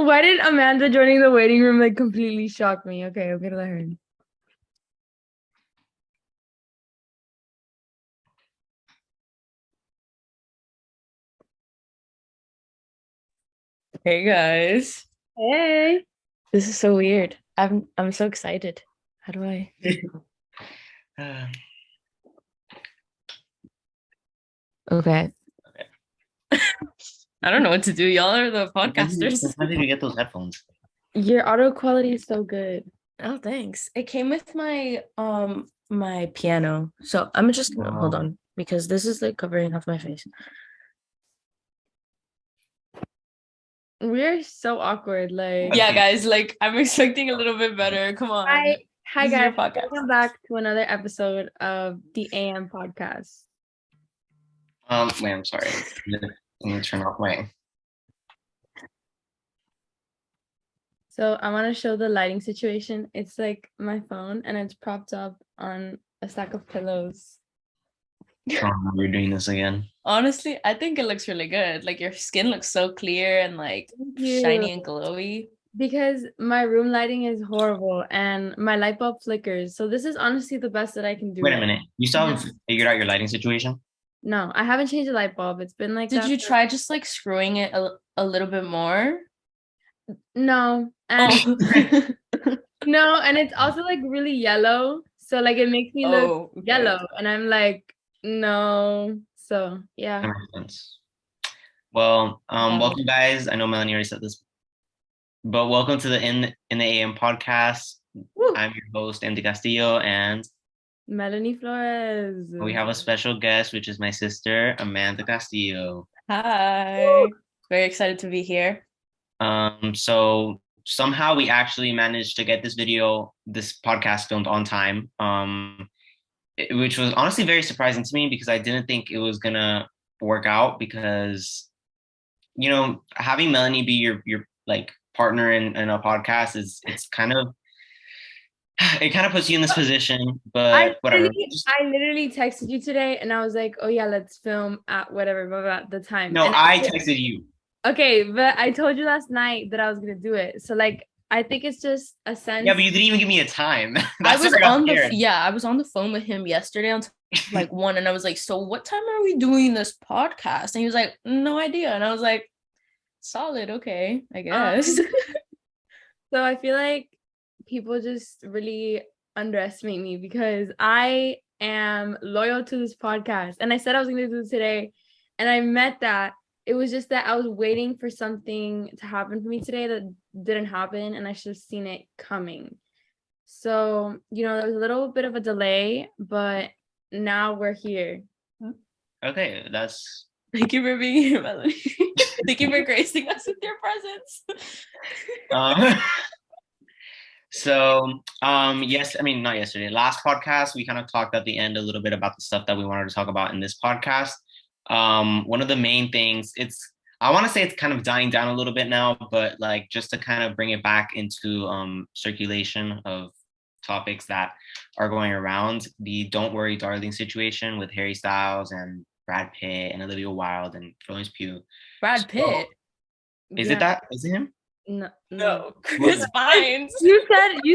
Why did Amanda joining the waiting room like completely shock me? Okay, I'm gonna let her in. Hey guys, Hey. this is so weird. I'm so excited. How do I? Uh, Okay. I don't know what to do. Y'all are the when podcasters. did you get those headphones? Your audio quality is so good. Oh, thanks. It came with my piano. So I'm just gonna hold on because this is like covering half my face. We're so awkward. Like, Yeah, guys, like I'm expecting a little bit better. Come on. hi This is your guys. podcast. Welcome back to another episode of the AM podcast. Wait, I'm sorry. Let me turn off my. So I want to show the lighting situation. It's like my phone and it's propped up on a stack of pillows. We're doing this again. Honestly, I think it looks really good. Like your skin looks so clear and like Thank you. shiny and glowy. Because my room lighting is horrible and my light bulb flickers. So this is honestly the best that I can do Wait a right minute. You still haven't figured out your lighting situation? now. No, I haven't changed the light bulb. It's been like Did that. you try just like screwing it a little bit more? No, and Oh. no, and it's also like really yellow. So like it makes me look Oh, okay. yellow. And I'm like, no. So That yeah. makes sense. Well, Wow. welcome guys. I know Melanie already said this, but welcome to the in the AM podcast. Woo. I'm your host, Andy Castillo, and Melanie Flores. we have a special guest, which is my sister, Amanda Castillo. Hi. Very excited to be here. So somehow we actually managed to get this podcast filmed on time. Which was honestly very surprising to me because I didn't think it was gonna work out because having Melanie be your like partner in a podcast it's kind of it kind of puts you in this position, but whatever. I literally texted you today and I was like, oh yeah, let's film at whatever, blah, blah, the time. No, And I texted you. okay, but I told you last night that I was gonna do it. So like I think it's just a sense. Yeah, but you didn't even give me a time. I That's was where I got on the scared. I was on the phone with him yesterday until like 1 and I was like, "So what time are we doing this podcast?" And he was like, "No idea." And I was like, "Solid, okay, I guess." So I feel like people just really underestimate me because I am loyal to this podcast. And I said I was gonna do it today, and I meant that. It was just that I was waiting for something to happen for me today that didn't happen, and I should have seen it coming. So, there was a little bit of a delay, but now we're here. Okay, that's Thank you for being here, Melanie. Thank you for gracing us with your presence. Yes, I mean not yesterday. Last podcast, we kind of talked at the end a little bit about the stuff that we wanted to talk about in this podcast. One of the main things, I want to say it's kind of dying down a little bit now, but like just to kind of bring it back into circulation of topics that are going around, the Don't Worry Darling situation with Harry Styles and Brad Pitt and Olivia Wilde and Florence Pugh. Brad Pitt. Is it him? No. Chris Pines. You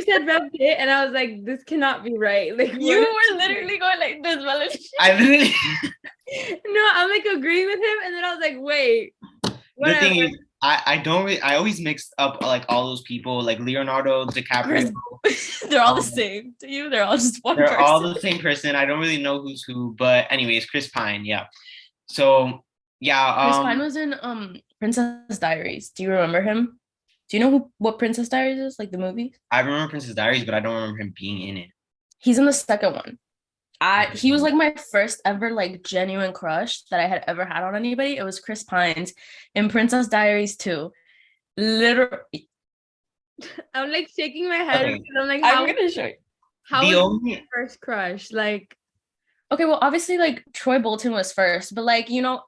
said Brad Pitt, and I was like, this cannot be right. Like You were literally going like this, Melanie. I literally. No, I'm like agreeing with him, and then I was like, wait. The thing is, I don't really. I always mix up like all those people, like Leonardo DiCaprio. They're all the same to you. They're all just one They're person. all the same person. I don't really know who's who, but anyways, Chris Pine. Yeah. So yeah. Chris Pine was in Princess Diaries. Do you remember him? Do you know what Princess Diaries is? Like the movie? I remember Princess Diaries, but I don't remember him being in it. He's in the second one. He was like my first ever like genuine crush that I had ever had on anybody. It was Chris Pines in Princess Diaries 2. Literally. I'm like shaking my head Okay. because I'm like, I'm gonna show you. How The was only- your first crush? Like, Okay, well, obviously, like Troy Bolton was first, but like, and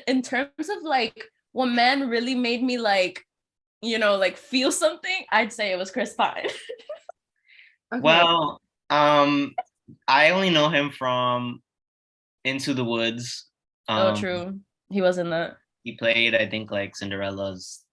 in terms of like what man really made me like, like feel something, I'd say it was Chris Pine. okay. Well, I only know him from Into the Woods. Oh, true. He was in that. He played, I think, like Cinderella's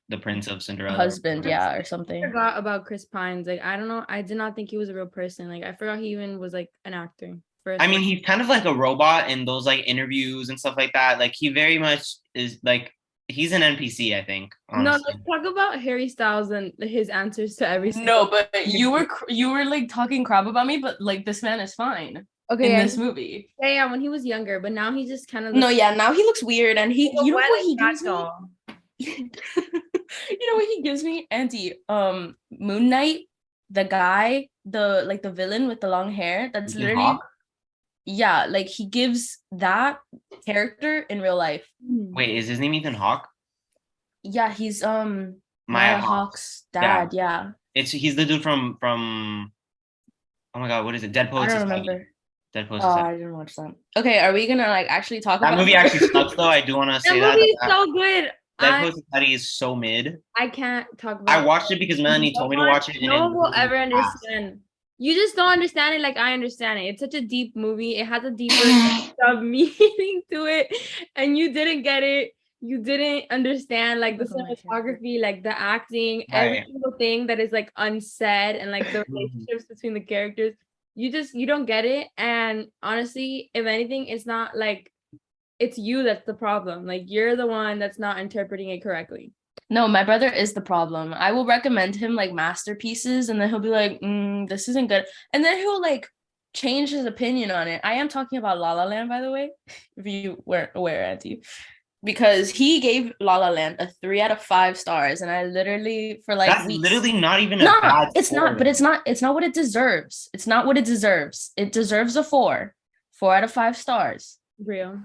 the Prince of Cinderella. husband, yeah, or I something. forgot about Chris Pines. Like, I don't know. I did not think he was a real person. Like, I forgot he even was like an actor. I mean, he's kind of like a robot in those like interviews and stuff like that. Like he very much is like he's an NPC, I think. No, Honestly. let's talk about Harry Styles and his answers to every No, but you were like talking crap about me, but like this man is fine in this movie. Yeah, when he was younger, but now he just kind of No, yeah, now he looks weird, and you know what he gives me? You know what he gives me? Moon Knight, the guy, the villain with the long hair. That's literally Hawk? Yeah, like he gives that character in real life. Wait, is his name Ethan Hawke? Yeah, he's Maya Hawke's dad. Yeah. He's the dude from oh my god, what is it? Dead Poets I don't Society. remember. Dead Poets Society. I didn't watch that. Okay, are we gonna like actually talk That about movie? Actually sucks though. I do want to say that movie is so good. Dead Poets Society is so mid. I can't talk about. I watched it because Melanie told me to watch it. No one will ever understand. You just don't understand it like I understand it. It's such a deep movie. It has a deeper sub meaning to it, and you didn't get it. You didn't understand like the cinematography, like the acting, every single thing that is like unsaid, and like the relationships between the characters. You don't get it. And honestly, if anything, it's not like it's you that's the problem. Like you're the one that's not interpreting it correctly. No, my brother is the problem. I will recommend him like masterpieces, and then he'll be like, this isn't good. And then he'll like change his opinion on it. I am talking about La La Land, by the way, if you weren't aware, Auntie. Because he gave La La Land a 3 out of 5 stars. And I literally for like that's weeks, literally not even a bad it's score. not, but it's not what it deserves. It's not what it deserves. It deserves a 4 out of 5 stars. Real.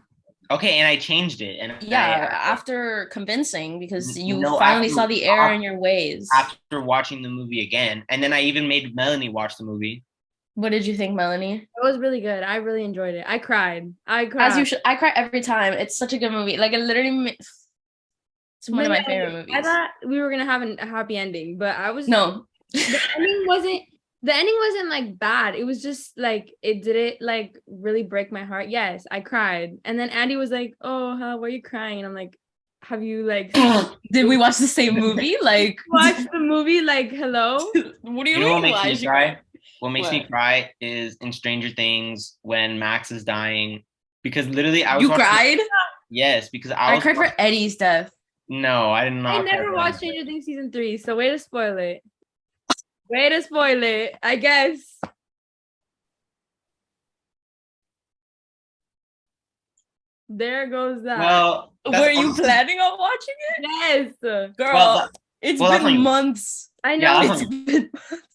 Okay, and I changed it. And after convincing, because you finally saw the error in your ways. After watching the movie again. And then I even made Melanie watch the movie. What did you think, Melanie? It was really good. I really enjoyed it. I cried. As you should. I cry every time. It's such a good movie. Like, it literally... It's one of my favorite movies. I thought we were going to have a happy ending, but I was... No. The ending wasn't like bad. It was just like it didn't like really break my heart. Yes, I cried. And then Andy was like, "Oh, why are you crying?" And I'm like, "Have you like did we watch the same movie? Like watch the movie? Like, hello? What do you mean? What makes me cry? What makes me cry is in Stranger Things when Max is dying. Because literally I was cried? Yes, because I cried for Eddie's death. No, I did not. I never watched Stranger Things season 3, so way to spoil it. Way to spoil it, I guess. There goes that. Well, were you planning on watching it? Yes, girl. It's been months. I know.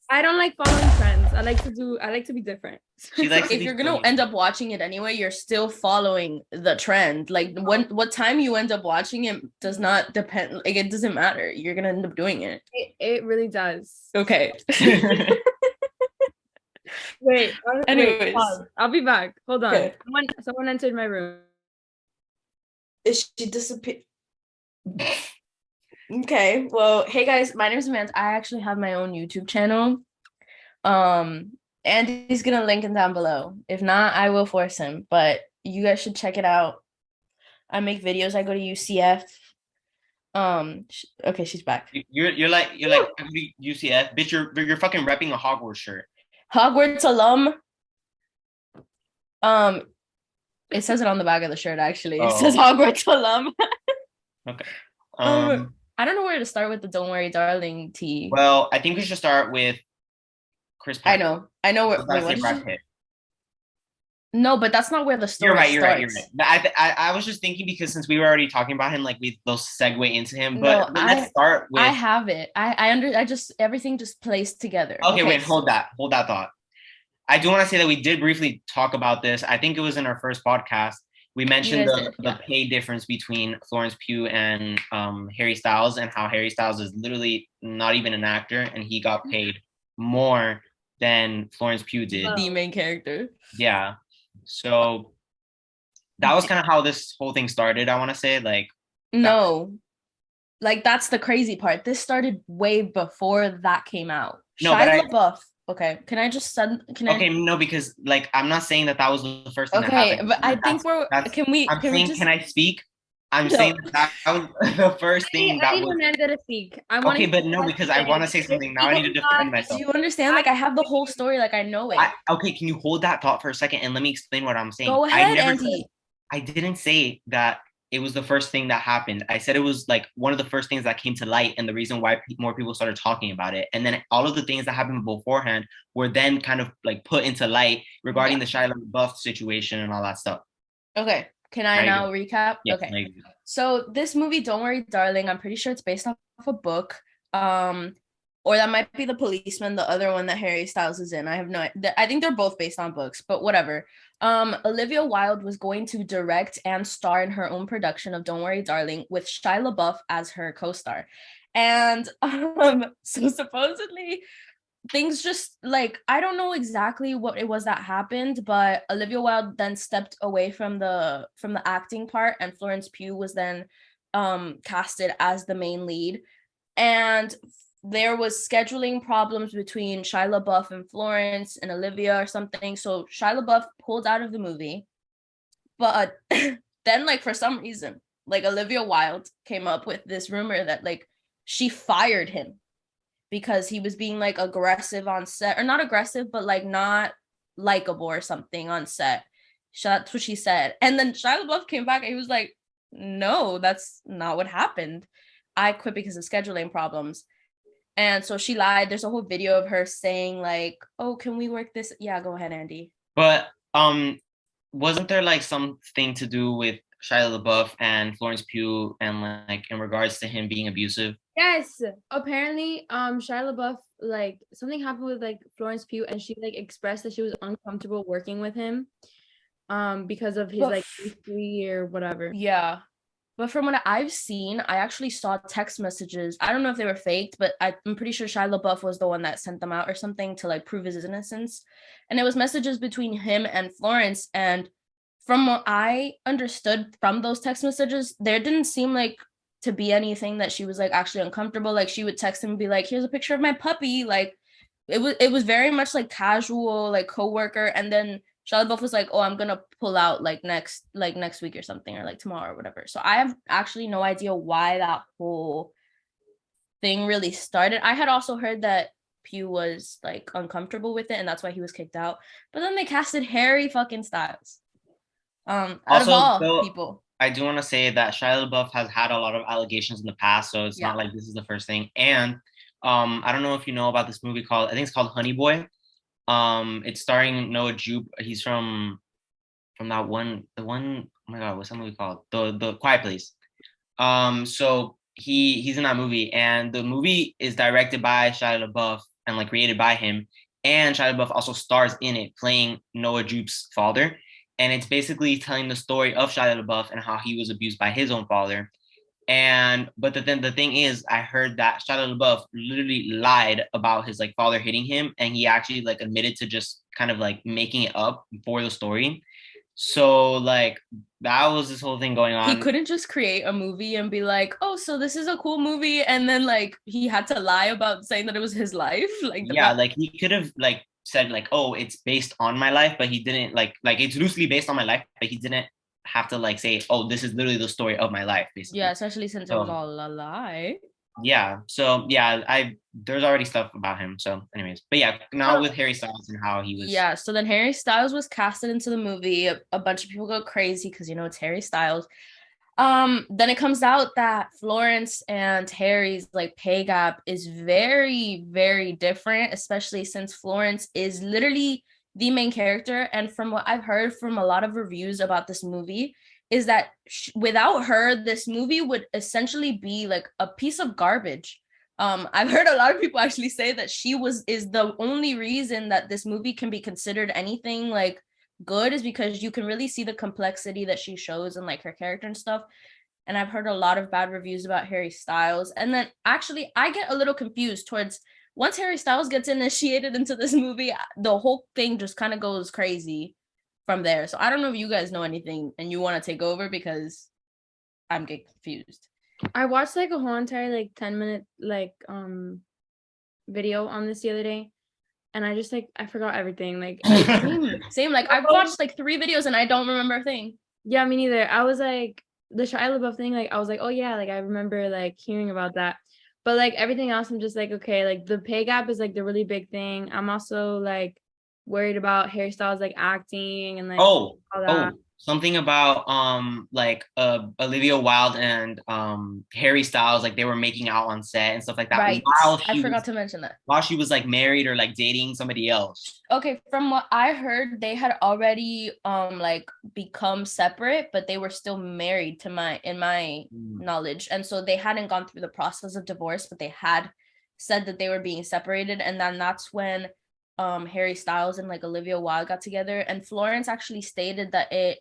I don't like following trends. I like to be different. If you're gonna end up watching it anyway, you're still following the trend. Like what time you end up watching it does not depend. Like it doesn't matter. You're gonna end up doing it. It really does. Okay. Wait. Anyways, I'll be back. Hold on. Okay. Someone entered my room. Is she disappeared? Okay, well, hey guys, my name is Amanda. I actually have my own YouTube channel. Andy's gonna link it down below. If not, I will force him, but you guys should check it out. I make videos. I go to UCF. Okay, she's back. You're like UCF, bitch. You're fucking repping a Hogwarts shirt. Hogwarts alum. It says it on the back of the shirt. Actually, it says Hogwarts alum. Okay. I don't know where to start with the "Don't Worry, Darling" tea. Well, I think we should start with Chris Pratt. I know where. Wait, Brad Pitt. No, but that's not where the story starts. You're right. I was just thinking because since we were already talking about him, like they'll segue into him. But let's start with. I have it. I just everything just plays together. Okay, wait, hold that thought. I do want to say that we did briefly talk about this. I think it was in our first podcast. We mentioned the pay difference between Florence Pugh and Harry Styles, and how Harry Styles is literally not even an actor, and he got paid more than Florence Pugh did. The main character. Yeah. So that was kind of how this whole thing started, I want to say. That's the crazy part. This started way before that came out. No, Shia LaBeouf. Okay, can I just send? No, because like I'm not saying that was the first thing. Okay, but I think can I speak? I'm No. saying that was the first thing I that need was Amanda to speak. I want okay, to. but no, because I want to say something now. I need to defend Do myself. you understand? Like I have the whole story, like I know it. Okay, can you hold that thought for a second and let me explain what I'm saying? Go ahead, Andy. I didn't say that it was the first thing that happened. I said it was like one of the first things that came to light and the reason why more people started talking about it. And then all of the things that happened beforehand were then kind of like put into light regarding the Shia LaBeouf situation and all that stuff. Okay. Can I now recap? Yeah, okay. So this movie, Don't Worry, Darling, I'm pretty sure it's based off a book. Or that might be The Policeman, the other one that Harry Styles is in. I have no I think they're both based on books, but whatever. Olivia Wilde was going to direct and star in her own production of Don't Worry, Darling with Shia LaBeouf as her co-star. And so supposedly things just like I don't know exactly what it was that happened, but Olivia Wilde then stepped away from the acting part, and Florence Pugh was then casted as the main lead. And there was scheduling problems between Shia LaBeouf and Florence and Olivia or something. So Shia LaBeouf pulled out of the movie, but then like for some reason, like Olivia Wilde came up with this rumor that like she fired him because he was being like aggressive on set, or not aggressive, but like not likable or something on set. So that's what she said. And then Shia LaBeouf came back and he was like, no, that's not what happened. I quit because of scheduling problems. And so she lied. There's a whole video of her saying like, oh, can we work this? Yeah, go ahead, Andy. But wasn't there like something to do with Shia LaBeouf and Florence Pugh and like in regards to him being abusive? Yes, apparently, Shia LaBeouf, like something happened with like Florence Pugh, and she like expressed that she was uncomfortable working with him, because of his like history or whatever. Yeah, but from what I've seen, I actually saw text messages. I don't know if they were faked, but I'm pretty sure Shia LaBeouf was the one that sent them out or something to like prove his innocence. And it was messages between him and Florence. And from what I understood from those text messages, there didn't seem like to be anything that she was like actually uncomfortable. Like she would text him and be like, here's a picture of my puppy. Like it was very much like casual, like coworker. And then Shia LaBeouf was like, oh, I'm gonna pull out like next week or something, or like tomorrow or whatever. So I have actually no idea why that whole thing really started. I had also heard that Pugh was like uncomfortable with it and that's why he was kicked out. But then they casted Harry fucking Styles. Out of all people. I do want to say that Shia LaBeouf has had a lot of allegations in the past, so it's not like this is the first thing. And I don't know if you know about this movie called, I think it's called Honey Boy. It's starring Noah Jupe. He's from that one, oh my God, what's that movie called? The Quiet Place. So he's in that movie, and the movie is directed by Shia LaBeouf and like created by him. And Shia LaBeouf also stars in it, playing Noah Jupe's father. And it's basically telling the story of Shia LaBeouf and how he was abused by his own father. And but the thing is, I heard that Shia LaBeouf literally lied about his like father hitting him, and he actually like admitted to just kind of like making it up for the story. So like that was this whole thing going on. He couldn't just create a movie and be like, oh, so this is a cool movie, and then like he had to lie about saying that it was his life. Like yeah, like he could have like said like, oh, it's based on my life, but he didn't like it's loosely based on my life, but he didn't have to like say, oh, this is literally the story of my life, basically. Yeah, especially since it was all a lie. Yeah, so yeah, there's already stuff about him. So anyways, but yeah, now with Harry Styles and how he was. Yeah, so then Harry Styles was casted into the movie. A bunch of people go crazy because you know it's Harry Styles. Then it comes out that Florence and Harry's like pay gap is very, very different, especially since Florence is literally the main character. And from what I've heard from a lot of reviews about this movie, is that without her, this movie would essentially be like a piece of garbage. I've heard a lot of people actually say that is the only reason that this movie can be considered anything like good, is because you can really see the complexity that she shows and like her character and stuff. And I've heard a lot of bad reviews about Harry Styles. And then actually I get a little confused towards once Harry Styles gets initiated into this movie, the whole thing just kind of goes crazy from there. So I don't know if you guys know anything and you want to take over, because I'm getting confused. I watched like a whole entire like 10-minute like video on this the other day, and I just like I forgot everything. Like same. Like I've watched like 3 videos and I don't remember a thing. Yeah, me neither. I was like, the Shia LaBeouf thing, like I was like, oh yeah, like I remember like hearing about that. But like everything else, I'm just like, okay, like the pay gap is like the really big thing. I'm also like worried about Harry Styles like acting and like Oh, all that. something about like Olivia Wilde and Harry Styles, like they were making out on set and stuff like that Right. while I she was forgot to mention that. like married or like dating somebody else. Okay, from what I heard, they had already like become separate, but they were still married to my knowledge. And so they hadn't gone through the process of divorce, but they had said that they were being separated. And then that's when Harry Styles and like Olivia Wilde got together. And Florence actually stated that it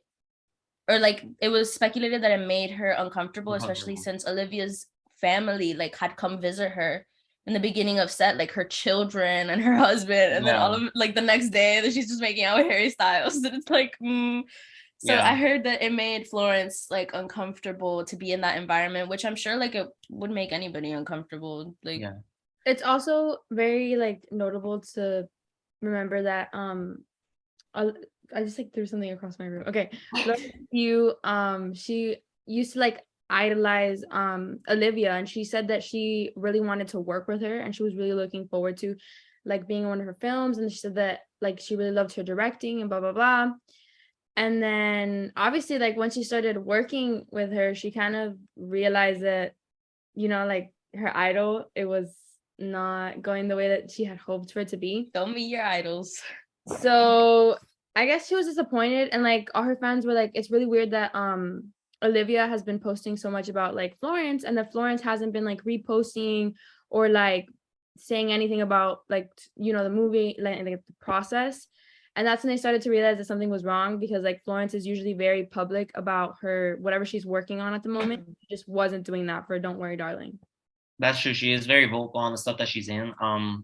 was speculated that it made her uncomfortable, especially since Olivia's family like had come visit her in the beginning of set, like her children and her husband, and then all of like the next day that she's just making out with Harry Styles. And it's like, So I heard that it made Florence like uncomfortable to be in that environment, which I'm sure like it would make anybody uncomfortable. Like, it's also very like notable to remember that I just like threw something across my room. Okay. She used to like idolize Olivia, and she said that she really wanted to work with her and she was really looking forward to like being in one of her films, and she said that like she really loved her directing and blah blah blah. And then obviously like when she started working with her, she kind of realized that, you know, like her idol, it was not going the way that she had hoped for it to be. Don't meet your idols. So I guess she was disappointed, and like all her fans were like, it's really weird that Olivia has been posting so much about like Florence, and that Florence hasn't been like reposting or like saying anything about like, you know, the movie, like the process. And that's when they started to realize that something was wrong, because like Florence is usually very public about her whatever she's working on at the moment. She just wasn't doing that for Don't Worry Darling. That's true. She is very vocal on the stuff that she's in.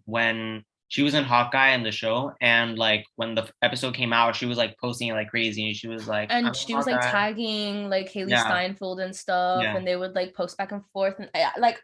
When she was in Hawkeye in the show, and like when the episode came out, she was like posting it like crazy, and she was like, and she was like tagging like Haley Steinfeld and stuff, and they would like post back and forth. And like,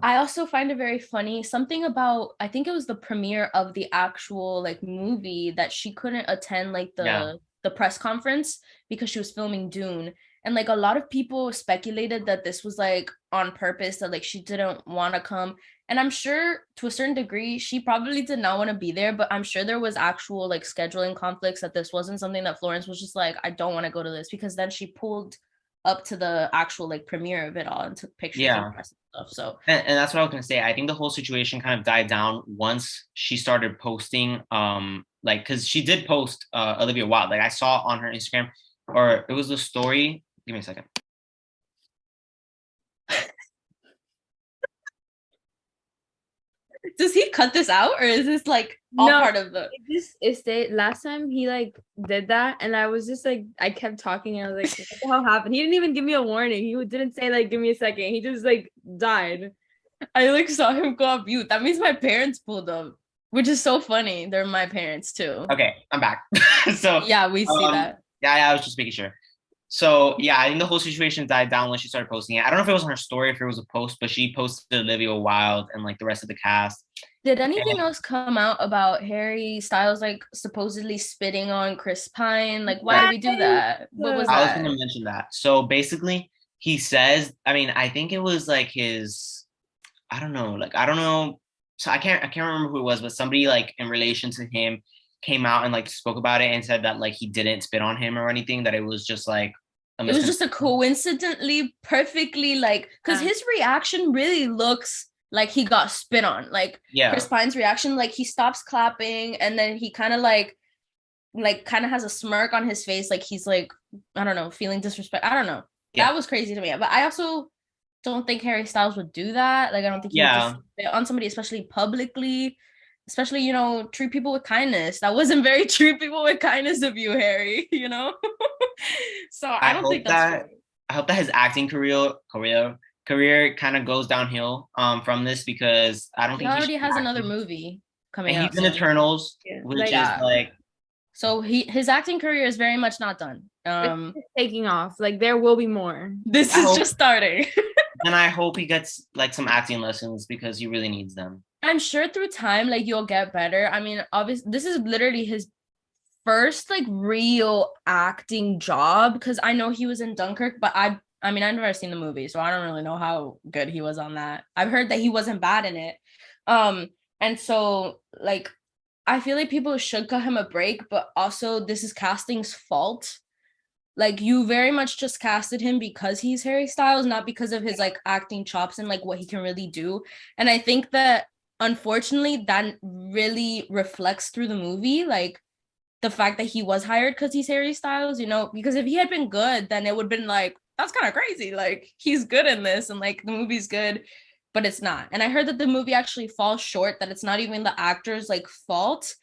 I also find it very funny, something about, I think it was the premiere of the actual like movie, that she couldn't attend like the press conference because she was filming Dune. And like a lot of people speculated that this was like on purpose, that like she didn't want to come. And I'm sure to a certain degree, she probably did not want to be there, but I'm sure there was actual like scheduling conflicts, that this wasn't something that Florence was just like, I don't want to go to this, because then she pulled up to the actual like premiere of it all and took pictures and press and stuff. So and that's what I was gonna say. I think the whole situation kind of died down once she started posting like, because she did post Olivia Wilde. Like I saw on her Instagram, or it was the story. Give me a second. Does he cut this out, or is this like all part of the it stayed last time he like did that, and I was just like, I kept talking and I was like, what the hell happened? He didn't even give me a warning. He didn't say like give me a second. He just like died. I like saw him go off mute. That means my parents pulled up, which is so funny. They're my parents too. Okay, I'm back. So yeah, we see that. Yeah, I was just making sure. So yeah, I think the whole situation died down when she started posting it. I don't know if it was on her story, if it was a post, but she posted Olivia Wilde and like the rest of the cast. Did anything else come out about Harry Styles like supposedly spitting on Chris Pine? Like, why did we do that? What was that? I was going to mention that. So basically, he says, I mean, I think it was like his, I don't know. So I can't remember who it was, but somebody like in relation to him came out and like spoke about it and said that like he didn't spit on him or anything, that it was just like it was just a coincidentally perfectly like, because his reaction really looks like he got spit on. Like Chris Pine's reaction, like he stops clapping and then he kind of like kind of has a smirk on his face, like he's like, I don't know, feeling disrespect. I don't know. That was crazy to me. But I also don't think Harry Styles would do that. Like I don't think he would just spit on somebody, especially publicly. Especially, you know, treat people with kindness. That wasn't very treat people with kindness of you, Harry, you know? So I don't think that's right. I hope that his acting career kind of goes downhill from this, because I don't think he already has another movie coming out. And he's in Eternals, which is like, so his acting career is very much not done. It's taking off. Like there will be more. This is just starting. And I hope he gets like some acting lessons, because he really needs them. I'm sure through time, like you'll get better. I mean, obviously, this is literally his first like real acting job, because I know he was in Dunkirk, but I I mean, I've never seen the movie, so I don't really know how good he was on that. I've heard that he wasn't bad in it. And so like I feel like people should cut him a break, but also this is casting's fault. Like you very much just casted him because he's Harry Styles, not because of his like acting chops and like what he can really do. And I think that unfortunately that really reflects through the movie, like the fact that he was hired because he's Harry Styles, you know, because if he had been good, then it would have been like, that's kind of crazy. Like he's good in this and like the movie's good, but it's not. And I heard that the movie actually falls short, that it's not even the actor's like fault,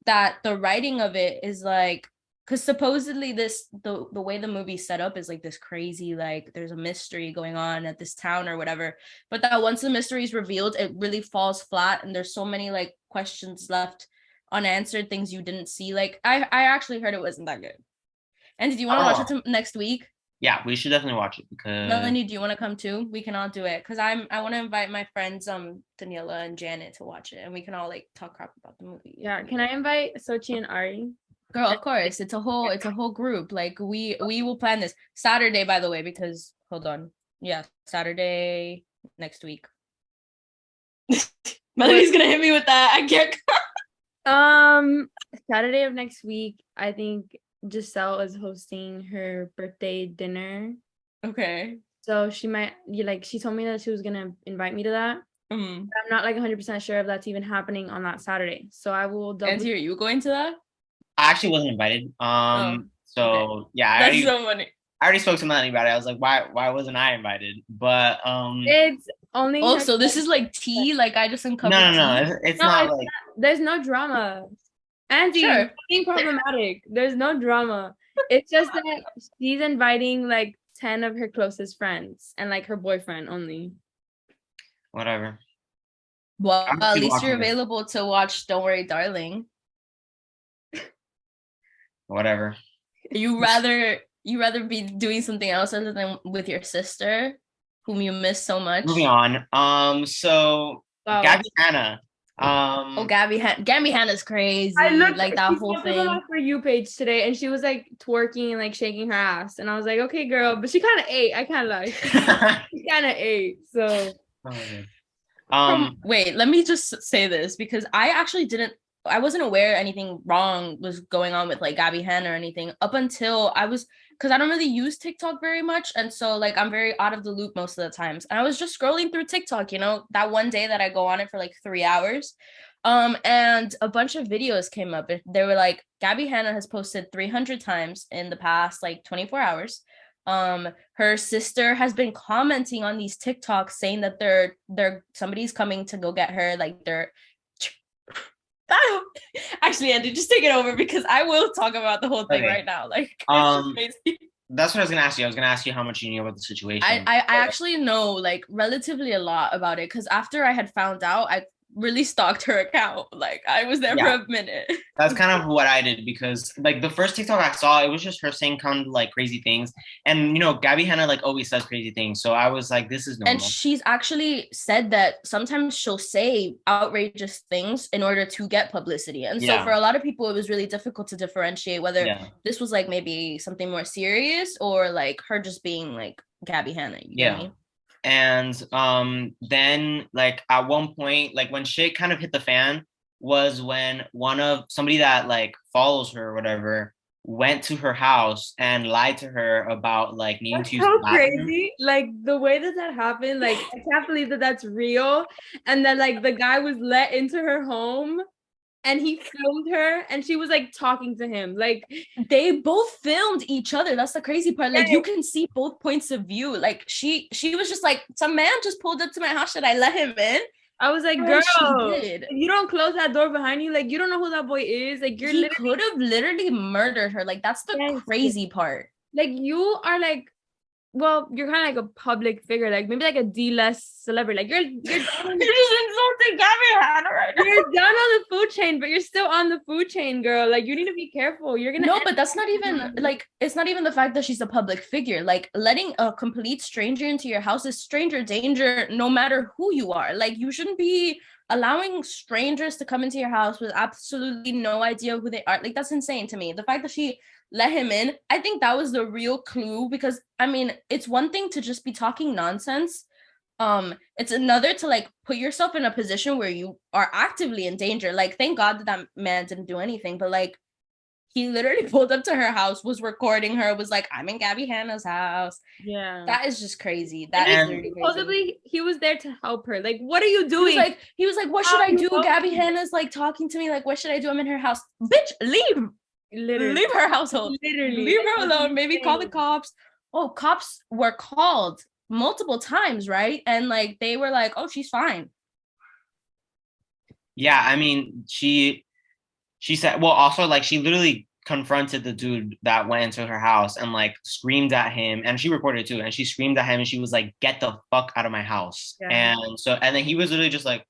that the writing of it is like, because supposedly the way the movie's set up is like this crazy, like there's a mystery going on at this town or whatever, but that once the mystery is revealed, it really falls flat and there's so many like questions left unanswered, things you didn't see. Like I actually heard it wasn't that good. And did you want to watch it next week? Yeah, we should definitely watch it because Melanie, do you want to come too? We can all do it because I want to invite my friends Daniela and Janet to watch it and we can all like talk crap about the movie. Yeah, can I invite Sochi and Ari? Girl, of course. It's a whole group. Like we will plan this Saturday, by the way, because hold on. Yeah, Saturday next week. Melanie's gonna hit me with that. I can't. Saturday of next week, I think Giselle is hosting her birthday dinner. Okay. So she might she told me that she was gonna invite me to that. Mm-hmm. I'm not like 100% sure if that's even happening on that Saturday. So I will double. And are you going to that? I actually wasn't invited. So okay. Yeah, that's so funny. I already spoke to Melanie about it. I was like, why wasn't I invited? But it's only also this is like tea. Like I just uncovered. No, it's not like there's no drama. Andy, sure. Being problematic. There's no drama. It's just that she's inviting like 10 of her closest friends and like her boyfriend only. Whatever. Well, at least you're available to watch Don't Worry, Darling. Whatever. You rather be doing something else other than with your sister, whom you miss so much. Moving on. So Gabby Hanna. Gabby Hanna's crazy. I looked like that whole thing on my For You page today, and she was like twerking and like shaking her ass, and I was like, okay, girl, but she kind of ate. I kind of like she kind of ate. So. Wait, let me just say this because I wasn't aware anything wrong was going on with like Gabby Hanna or anything up until because I don't really use TikTok very much. And so like I'm very out of the loop most of the times. And I was just scrolling through TikTok, you know, that one day that I go on it for like 3 hours. And a bunch of videos came up. They were like, Gabby Hanna has posted 300 times in the past like 24 hours. Her sister has been commenting on these TikToks saying that they're somebody's coming to go get her, like they're actually, Andy, just take it over because I will talk about the whole thing right now. Like that's what I was gonna ask you. I was gonna ask you how much you knew about the situation. I actually know like relatively a lot about it because after I had found out, I really stalked her account. Like I was there for a minute. That's kind of what I did because like the first TikTok I saw, it was just her saying kind of like crazy things. And you know, Gabby Hanna like always says crazy things. So I was like, this is normal. And she's actually said that sometimes she'll say outrageous things in order to get publicity. And so for a lot of people, it was really difficult to differentiate whether this was like maybe something more serious or like her just being like Gabby Hanna. You know what I mean? And then like at one point, like when shit kind of hit the fan was when somebody that like follows her or whatever went to her house and lied to her about like needing to use the bathroom. Crazy. Like the way that happened, like I can't believe that that's real. And then like the guy was let into her home and he filmed her and she was like talking to him. Like they both filmed each other. That's the crazy part. Like you can see both points of view. Like she was just like, some man just pulled up to my house. Should I let him in? I was like, girl, if you don't close that door behind you, like you don't know who that boy is. Like he could have literally murdered her. Like that's the crazy part. Like you are like, well, you're kind of like a public figure, like maybe like a D-list celebrity. Like you're just insulting Gabby Hanna right now. You're you're down on the food chain, but you're still on the food chain, girl. Like, you need to be careful. You're gonna No, but that's not even like, it's not even the fact that she's a public figure. Like, letting a complete stranger into your house is stranger danger, no matter who you are. Like, you shouldn't be allowing strangers to come into your house with absolutely no idea who they are. Like, that's insane to me. The fact that she let him in, I think that was the real clue, because I mean, it's one thing to just be talking nonsense. It's another to like put yourself in a position where you are actively in danger. Like, thank God that that man didn't do anything, but like, he literally pulled up to her house, was recording her, was like, I'm in Gabby Hanna's house. Yeah. That is just crazy. That And is literally crazy. supposedly he was there to help her. Like, what are you doing? He was like, what should I do? Gabby Hanna's like talking to me. Like, what should I do? I'm in her house. Bitch, leave. Literally. Leave her household. Literally. Leave her alone. Maybe call the cops. Oh, cops were called multiple times, right? And like, they were like, oh, she's fine. Yeah, I mean, she said, well, also like she literally confronted the dude that went into her house and like screamed at him, and she recorded it too, and she screamed at him and she was like, get the fuck out of my house. Yeah. And then he was literally just like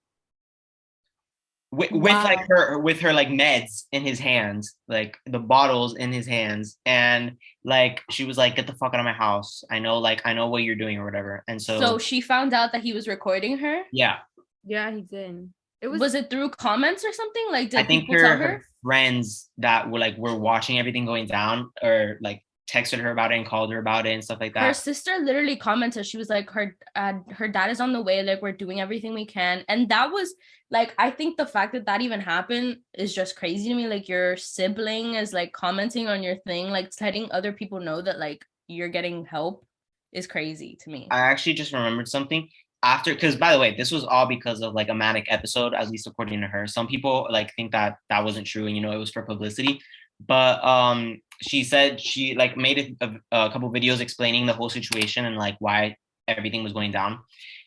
with Wow. like her like meds in his hands, like the bottles in his hands, and like she was like, get the fuck out of my house, I know what you're doing or whatever. And So she found out that he was recording her? yeah, he did. Was it through comments or something? Like, did I think people tell her? her friends that were watching everything going down, or like texted her about it and called her about it and stuff like that. Her sister literally commented, she was like, her dad is on the way, like, we're doing everything we can. And that was like, I think the fact that even happened is just crazy to me. Like, your sibling is like commenting on your thing, like letting other people know that like you're getting help, is crazy to me. I actually just remembered something after, because by the way, this was all because of like a manic episode, at least according to her. Some people like think that wasn't true, and it was for publicity. But she said she like made a couple videos explaining the whole situation and like why everything was going down.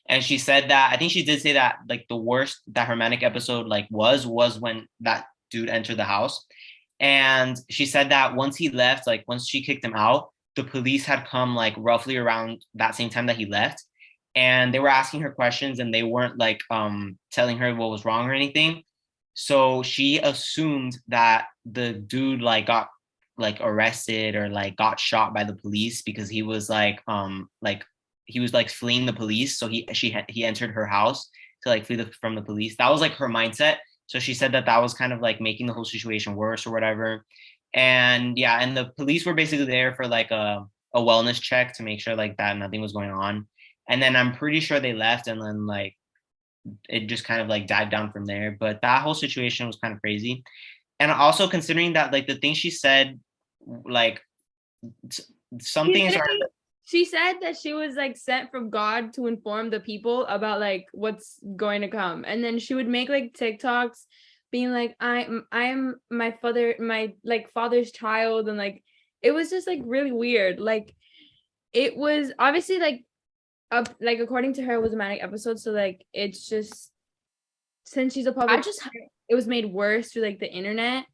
And she said that, I think she did say that like the worst that her manic episode like was when that dude entered the house. And she said that once he left, like once she kicked him out, the police had come like roughly around that same time that he left, and they were asking her questions, and they weren't like telling her what was wrong or anything. So she assumed that the dude like got like arrested or like got shot by the police, because he was like he was like fleeing the police. So he entered her house to like flee from the police. That was like her mindset. So she said that was kind of like making the whole situation worse or whatever. And yeah, and the police were basically there for like a wellness check to make sure like that nothing was going on. And then I'm pretty sure they left, and then like it just kind of like died down from there. But that whole situation was kind of crazy. And also considering that like the things she said, like some things are. She said that she was like sent from God to inform the people about like what's going to come. And then she would make like TikToks being like, I'm my father's child. And like, it was just like really weird. Like, it was obviously like according to her, it was a manic episode. So like, it's just, since she's a public, it was made worse through like the internet.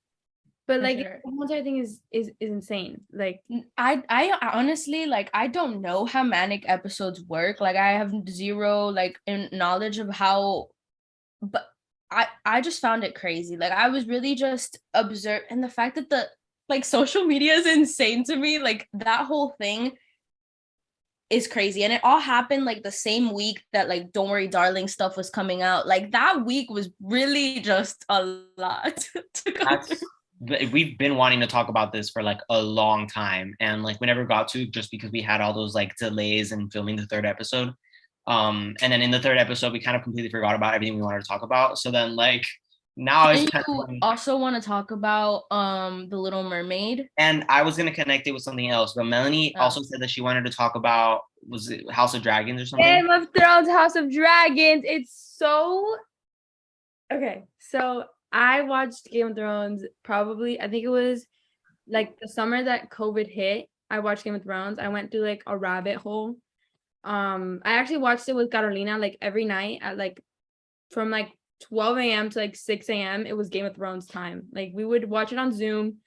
But like the whole entire thing is insane. Like, I honestly, like, I don't know how manic episodes work. Like, I have zero like knowledge of how, but I just found it crazy. Like, I was really just observed, and the fact that the like social media is insane to me. Like, that whole thing is crazy, and it all happened like the same week that like Don't Worry Darling stuff was coming out. Like, that week was really just a lot to go through. We've been wanting to talk about this for like a long time, and like we never got to, just because we had all those like delays in filming the third episode. And then in the third episode we kind of completely forgot about everything we wanted to talk about. So then like now I also want to talk about the Little Mermaid, and I was gonna connect it with something else, but Melanie also said that she wanted to talk about, was it House of Dragons or something? Game of Thrones, House of Dragons. It's so okay. So I watched Game of Thrones probably, I think it was like the summer that COVID hit. I watched Game of Thrones. I went through like a rabbit hole. I actually watched it with Carolina like every night at like from like 12 a.m. to like 6 a.m. It was Game of Thrones time. Like, we would watch it on Zoom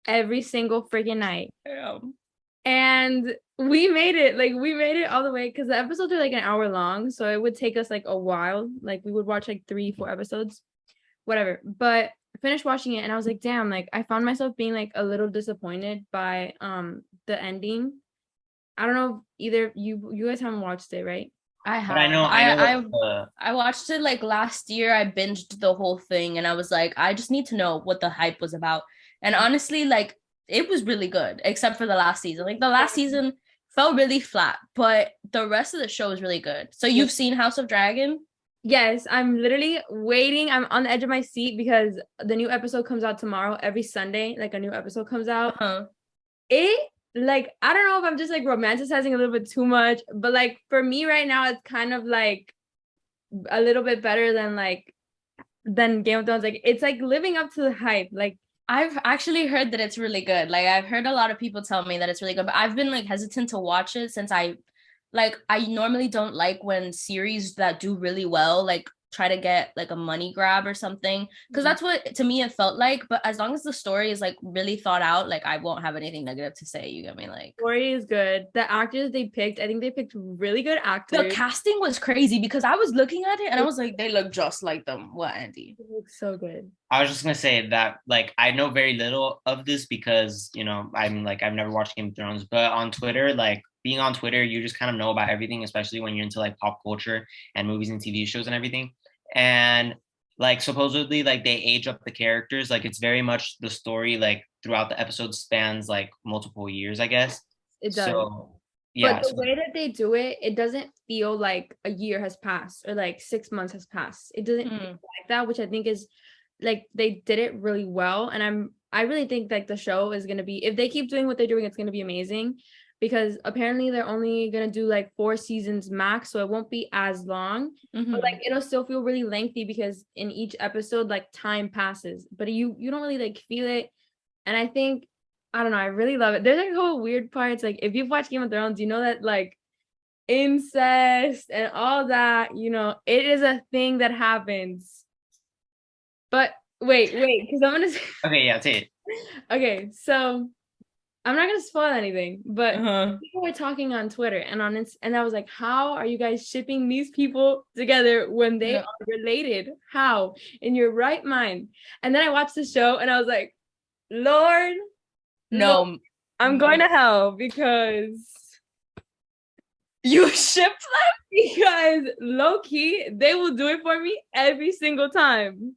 every single freaking night. Damn. And we made it all the way, because the episodes are like an hour long, so it would take us like a while. Like, we would watch like 3-4 episodes. whatever. But I finished watching it and I was like, damn, like I found myself being like a little disappointed by the ending. I don't know if either you guys haven't watched it, right? I But I have. know I watched it like last year. I binged the whole thing and I was like, I just need to know what the hype was about. And honestly, like it was really good, except for the last season. Like the last season felt really flat, but the rest of the show is really good. So you've seen House of Dragon? Yes, I'm literally waiting. I'm on the edge of my seat because the new episode comes out tomorrow. Every Sunday, like a new episode comes out. Uh-huh. It like I don't know if I'm just like romanticizing a little bit too much, but like for me right now, it's kind of like a little bit better than Game of Thrones. Like it's like living up to the hype. Like I've actually heard that it's really good. Like I've heard a lot of people tell me that it's really good, but I've been like hesitant to watch it since I normally don't like when series that do really well like try to get like a money grab or something, because that's what to me it felt like. But as long as the story is like really thought out, like I won't have anything negative to say. You get me? Like story is good. The actors they picked, I think they picked really good actors. the casting was crazy because I was looking at it and I was like, they look just like them. What, Andy? It looks so good. I was just gonna say that like I know very little of this because I'm like I've never watched Game of Thrones, but on Twitter, like being on Twitter, you just kind of know about everything, especially when you're into like pop culture and movies and TV shows and everything. And like supposedly like they age up the characters, like it's very much the story like throughout the episode spans like multiple years, I guess. It does. So yeah. But the way that they do it, it doesn't feel like a year has passed or like 6 months has passed. It doesn't feel like that, which I think is like they did it really well. And I really think like the show is gonna be, if they keep doing what they're doing, it's gonna be amazing. Because apparently they're only gonna do like 4 seasons max, so it won't be as long. But like it'll still feel really lengthy because in each episode, like time passes, but you don't really like feel it. And I think I don't know, I really love it. There's like whole weird parts. Like if you've watched Game of Thrones, you know that like incest and all that, it is a thing that happens. But wait, because I'm gonna say Okay, yeah, say it. okay, so I'm not gonna spoil anything, but people were talking on Twitter and and I was like, how are you guys shipping these people together when they are related? How? In your right mind? And then I watched the show and I was like, Lord, no, I'm going to hell because you ship them? Because low key, they will do it for me every single time.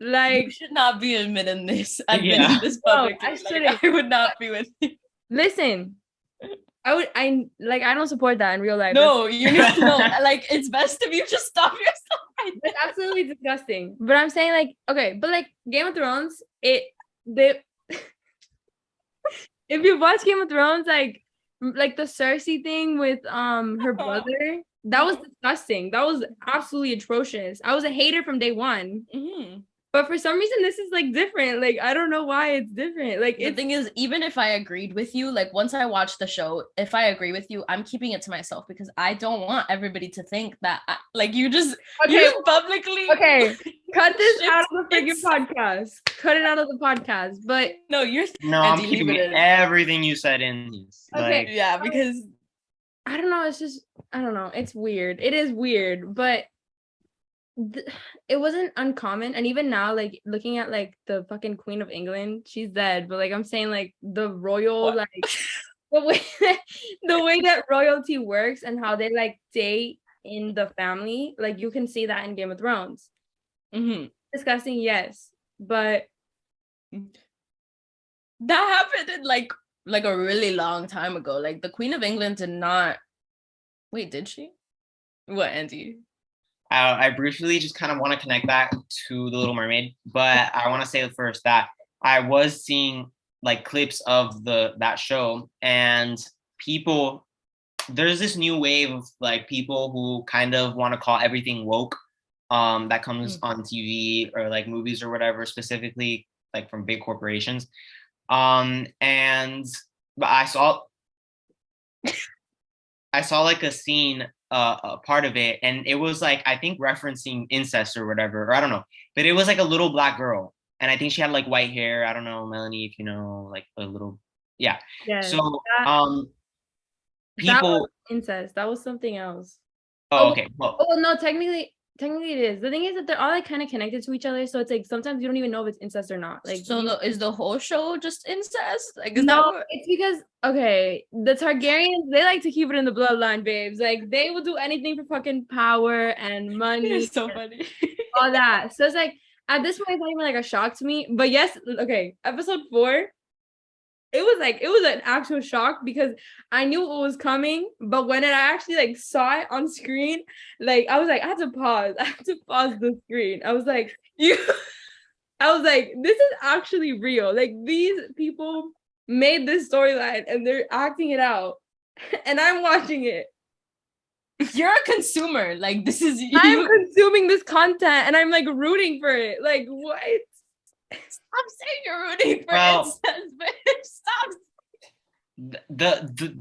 Like you should not be admitting this. I've been in this public. No, I would not be with you. Listen, I don't support that in real life. No, you need to know. Like it's best if you just stop yourself. It's absolutely disgusting. But I'm saying like, okay, but like Game of Thrones, if you watch Game of Thrones, like the Cersei thing with her brother, that was disgusting. That was absolutely atrocious. I was a hater from day one. But for some reason, this is like different. Like, I don't know why it's different. Like, the thing is, even if I agreed with you, like once I watched the show, if I agree with you, I'm keeping it to myself because I don't want everybody to think that you just publicly. Okay, cut this out of the freaking podcast. Cut it out of the podcast. But no, I'm keeping everything you said in. Okay, yeah, because I don't know. It's just I don't know. It's weird. It is weird, but. It wasn't uncommon, and even now, like looking at like the fucking Queen of England, she's dead, but like I'm saying, like the royal, like the way that royalty works and how they like date in the family, like you can see that in Game of Thrones. Disgusting, yes, but that happened in like a really long time ago. Like the Queen of England did not. Wait, did she? What, Andy? I briefly just kind of want to connect that to The Little Mermaid, but I want to say first that I was seeing like clips of that show, and there's this new wave of like people who kind of want to call everything woke, that comes on TV or like movies or whatever, specifically like from big corporations, but I saw like a scene, a part of it, and it was like I think referencing incest or whatever, or I don't know, but it was like a little black girl, and I think she had like white hair. I don't know, Melanie, if you know, like a little, yeah. So people that was incest. That was something else. okay. Well, no, technically technically it is. The thing is that they're all like kind of connected to each other, so it's like sometimes you don't even know if it's incest or not. Like, So is the whole show just incest? Like, is that no, what? it's because okay, the Targaryens, they like to keep it in the bloodline, babes. Like they will do anything for fucking power and You're money, so funny. all that. So it's like at this point, it's not even like a shock to me. But yes, okay, episode 4, it was an actual shock because I knew what was coming, but when I actually like saw it on screen, like I was like, I had to pause. I had to pause the screen. I was like, you I was like, this is actually real. Like these people made this storyline and they're acting it out. And I'm watching it. You're a consumer. Like, this is I'm you. consuming this content and I'm like rooting for it. Like, what? Stop saying you're rooting for Well, incest, bitch. Stop.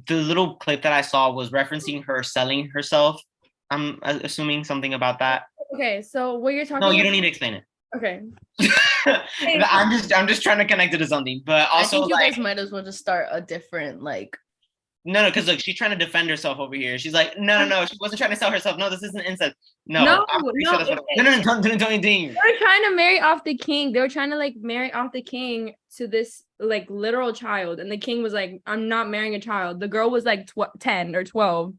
The little clip that I saw was referencing her selling herself. I'm assuming something about that. Okay, so what you're talking No, you about? don't need to explain it. Okay. I'm just trying to connect it to something, but also I think you like guys might as well just start a different like. no, because look, she's trying to defend herself over here. She's like, no, she wasn't trying to sell herself. No, this isn't incest. No, No, I'm pretty no, sure that's what. okay. No, don't anything. They were trying to marry off the king. They were trying to like marry off the king to this like literal child, and the king was like, "I'm not marrying a child." The girl was like 10 or 12.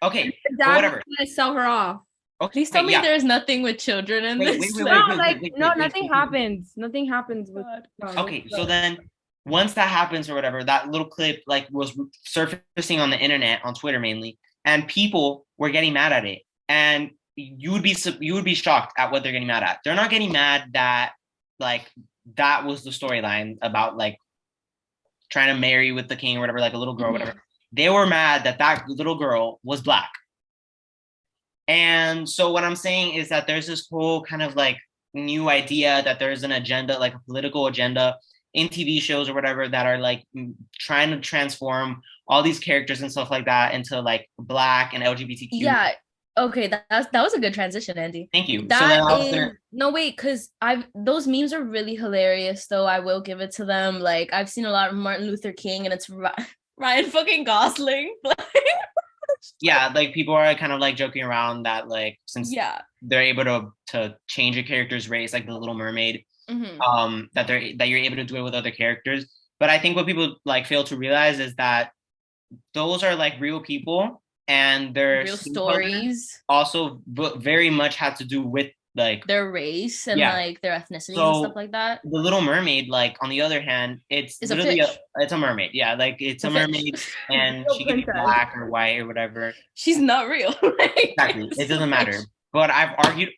Okay, The but dad whatever. was trying to sell her off. Okay, Please tell me yeah. there's nothing with children in Wait, this. wait, No, wait, like no, wait, nothing wait. happens. Nothing happens with. Okay, so then once that happens or whatever, that little clip like was surfacing on the internet, on Twitter mainly, and people were getting mad at it. And you would be shocked at what they're getting mad at. They're not getting mad that like that was the storyline about like trying to marry with the king or whatever, like a little girl, whatever. They were mad that that little girl was black. And so what I'm saying is that there's this whole kind of like new idea that there's an agenda, like a political agenda in TV shows or whatever that are like trying to transform all these characters and stuff like that into like black and LGBTQ. Yeah. Okay, that was a good transition, Andy. Thank you. That so is no wait, because those memes are really hilarious. Though I will give it to them. Like I've seen a lot of Martin Luther King, and it's Ryan fucking Gosling. Yeah, like people are kind of like joking around that like since they're able to change a character's race, like the Little Mermaid, that you're able to do it with other characters. But I think what people like fail to realize is that those are like real people and their real stories also very much had to do with like their race and like their ethnicities and stuff like that. The Little Mermaid, like on the other hand, it's literally it's a mermaid. Yeah, like it's a mermaid and she can be black or white or whatever. She's not real. Exactly. It doesn't matter. But I've argued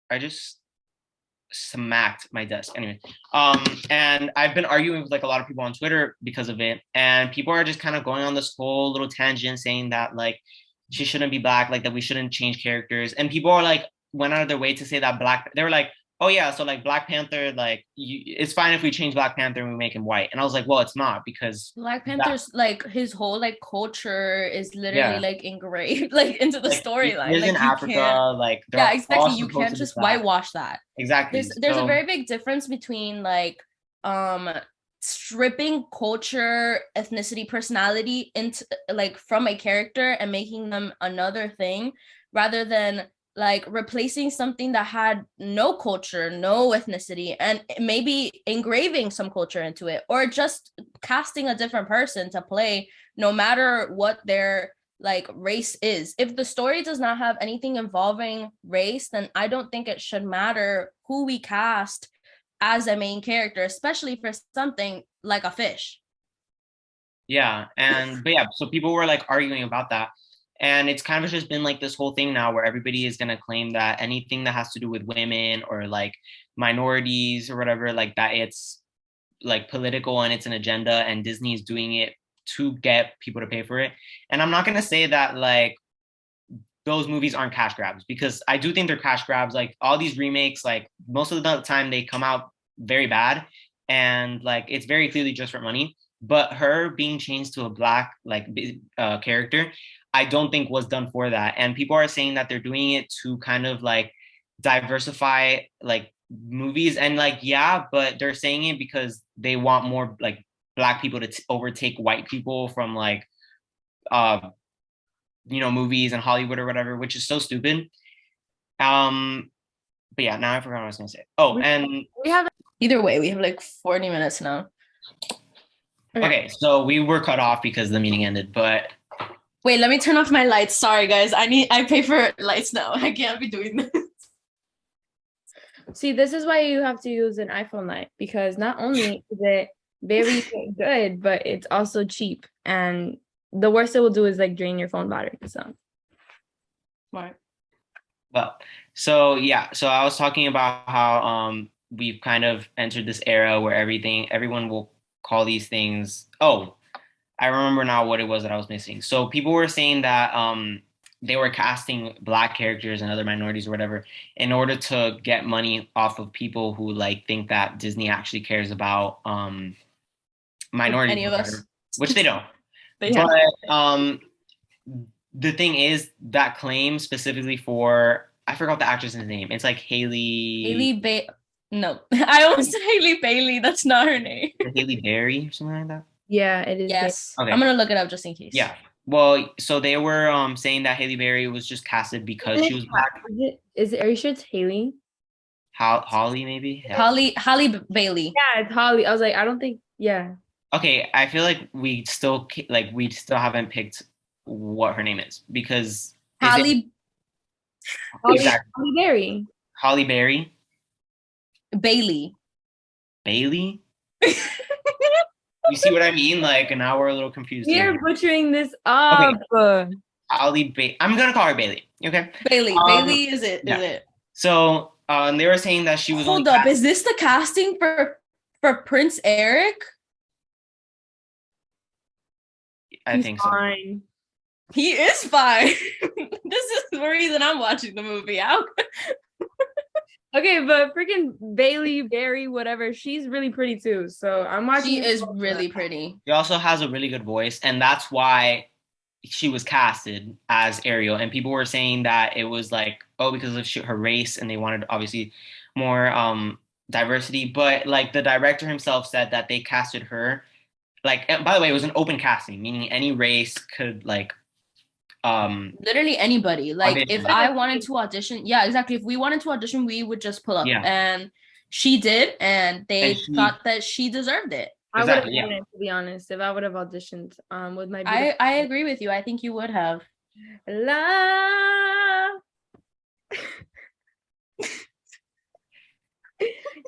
I just smacked my desk. Anyway. And I've been arguing with like a lot of people on Twitter because of it. And people are just kind of going on this whole little tangent saying that like she shouldn't be black, like that we shouldn't change characters. And people are like went out of their way to say that they were like, oh yeah, so like Black Panther, like it's fine if we change Black Panther and we make him white. And I was like, well, it's not, because Black Panther's like his whole like culture is literally like engraved like into the storyline. Like in Africa, like exactly. You can't just whitewash that. Exactly. There's a very big difference between like stripping culture, ethnicity, personality into like from a character and making them another thing, rather than like replacing something that had no culture, no ethnicity, and maybe engraving some culture into it, or just casting a different person to play no matter what their like race is. If the story does not have anything involving race, then I don't think it should matter who we cast as a main character, especially for something like a fish. Yeah, but yeah, so people were like arguing about that. And it's kind of just been like this whole thing now where everybody is going to claim that anything that has to do with women or like minorities or whatever, like that it's like political and it's an agenda and Disney is doing it to get people to pay for it. And I'm not going to say that like those movies aren't cash grabs, because I do think they're cash grabs. Like all these remakes, like most of the time they come out very bad and like it's very clearly just for money. But her being changed to a black like character, I don't think was done for that. And people are saying that they're doing it to kind of like diversify like movies, and like, yeah, but they're saying it because they want more like black people to overtake white people from like, movies and Hollywood or whatever, which is so stupid. But yeah, now I forgot what I was gonna say. Oh, and We have Either way, we have like 40 minutes now. okay, so we were cut off because the meeting ended, but Wait, let me turn off my lights. Sorry, guys. I pay for lights now. I can't be doing this. See, this is why you have to use an iPhone light, because not only is it very good, but it's also cheap. And the worst it will do is like drain your phone battery. So Smart. well, so yeah, so I was talking about how we've kind of entered this era where everyone will call these things. Oh, I remember now what it was that I was missing. So people were saying that they were casting black characters and other minorities or whatever in order to get money off of people who like think that Disney actually cares about minorities, Any of us. which they don't. But yeah. But the thing is that claim specifically for I forgot the actress's name. It's like No, I almost said Haley Bailey. That's not her name. Haley Berry or something like that. yeah, it is. Yes. Okay. I'm gonna look it up just in case. Yeah. Well, so they were saying that Haley Berry was just casted because she was black. Are you sure it's Haley? Holly maybe? Holly Bailey. Yeah, it's Holly. I was like, I don't think. Yeah. Okay, I feel like we still haven't picked what her name is because Holly exactly. Holly Berry. Holly Berry Bailey. Bailey. You see what I mean? Like now we're a little confused. You're butchering this up. Okay. I'm gonna call her Bailey. Okay. Bailey. Bailey is it? Yeah. Is it? So they were saying that she was. Hold up. Is this the casting for Prince Eric? I think so. Fine. He is fine. This is the reason I'm watching the movie. Okay, but freaking Bailey, Berry, whatever, she's really pretty too. So I'm watching. She is really pretty. She also has a really good voice, and that's why she was casted as Ariel. And people were saying that it was like, oh, because of her race, and they wanted obviously more diversity. But like the director himself said that they casted her. Like, by the way, it was an open casting, meaning any race could like literally anybody. Like audition. If I wanted to audition, yeah, exactly. If we wanted to audition, we would just pull up. Yeah. And she did, and they thought that she deserved it. I would have done it, to be honest, if I would have auditioned with my I agree with you. I think you would have. Love.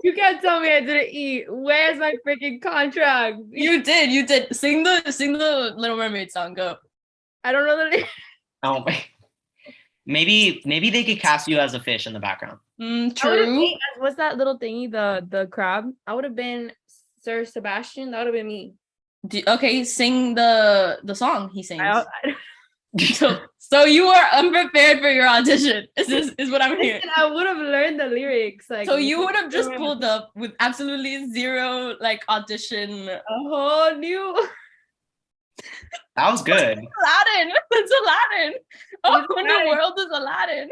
You can't tell me I didn't eat. Where's my freaking contract? You did. Sing the Little Mermaid song. Go. I don't know the name. Oh, maybe they could cast you as a fish in the background. True. What's that little thingy? The crab. I would have been Sir Sebastian. That would have been me. Okay, sing the song he sings. I So you are unprepared for your audition. Is what I'm hearing. I would have learned the lyrics. Like, so you would have just pulled up with absolutely zero like audition. A whole new. That was good. Aladdin. That's Aladdin. Oh, in the world is Aladdin.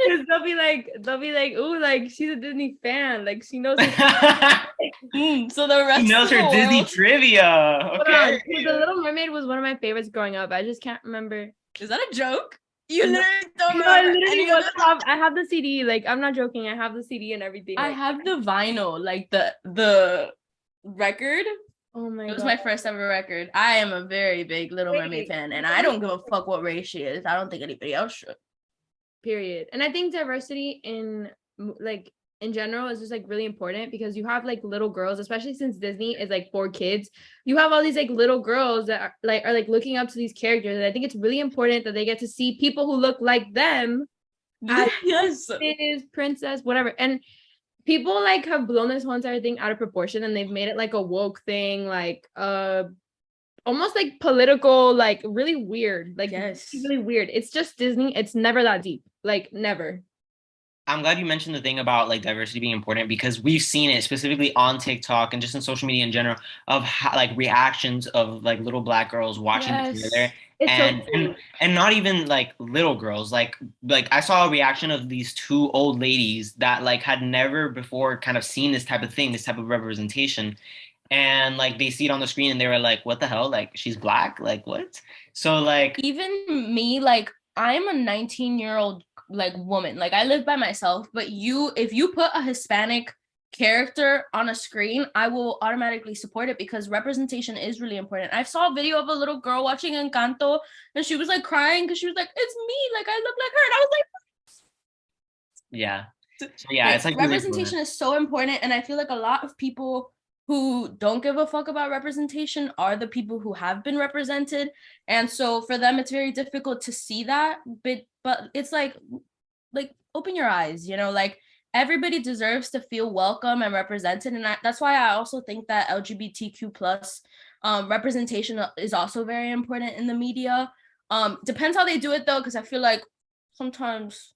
They'll be like, ooh, like she's a Disney fan. Like she knows. So the rest she knows her Disney trivia. Okay. The Little Mermaid was one of my favorites growing up. I just can't remember. Is that a joke? You literally don't know. I have the CD. Like I'm not joking. I have the CD and everything. I have the vinyl, like the record. Oh my god. It was my first ever record. I am a very big Little Mermaid fan, and I don't give a fuck what race she is. I don't think anybody else should. Period. And I think diversity in general is just like really important because you have like little girls, especially since Disney is like for kids. You have all these like little girls that are looking up to these characters, and I think it's really important that they get to see people who look like them. Yes. Is princess, whatever. And people like have blown this whole entire thing out of proportion, and they've made it like a woke thing, like almost like political, like really weird. Like yes, really weird. It's just Disney. It's never that deep. Like never. I'm glad you mentioned the thing about like diversity being important because we've seen it specifically on TikTok and just in social media in general of how, like reactions of like little black girls watching the trailer. And not even like little girls, like I saw a reaction of these two old ladies that like had never before kind of seen this type of thing, this type of representation. And like they see it on the screen and they were like, what the hell? Like she's black? Like what? So like even me, like I'm a 19-year-old like woman. Like I live by myself, but if you put a Hispanic character on a screen, I will automatically support it because representation is really important. I saw a video of a little girl watching Encanto and she was like crying because she was like, it's me, like I look like her. And I was like, Yeah. So yeah, like, it's like really representation is so important. And I feel like a lot of people who don't give a fuck about representation are the people who have been represented. And so for them, it's very difficult to see that. But it's like open your eyes, you know, like everybody deserves to feel welcome and represented. And that's why I also think that LGBTQ plus representation is also very important in the media. Depends how they do it though, because I feel like sometimes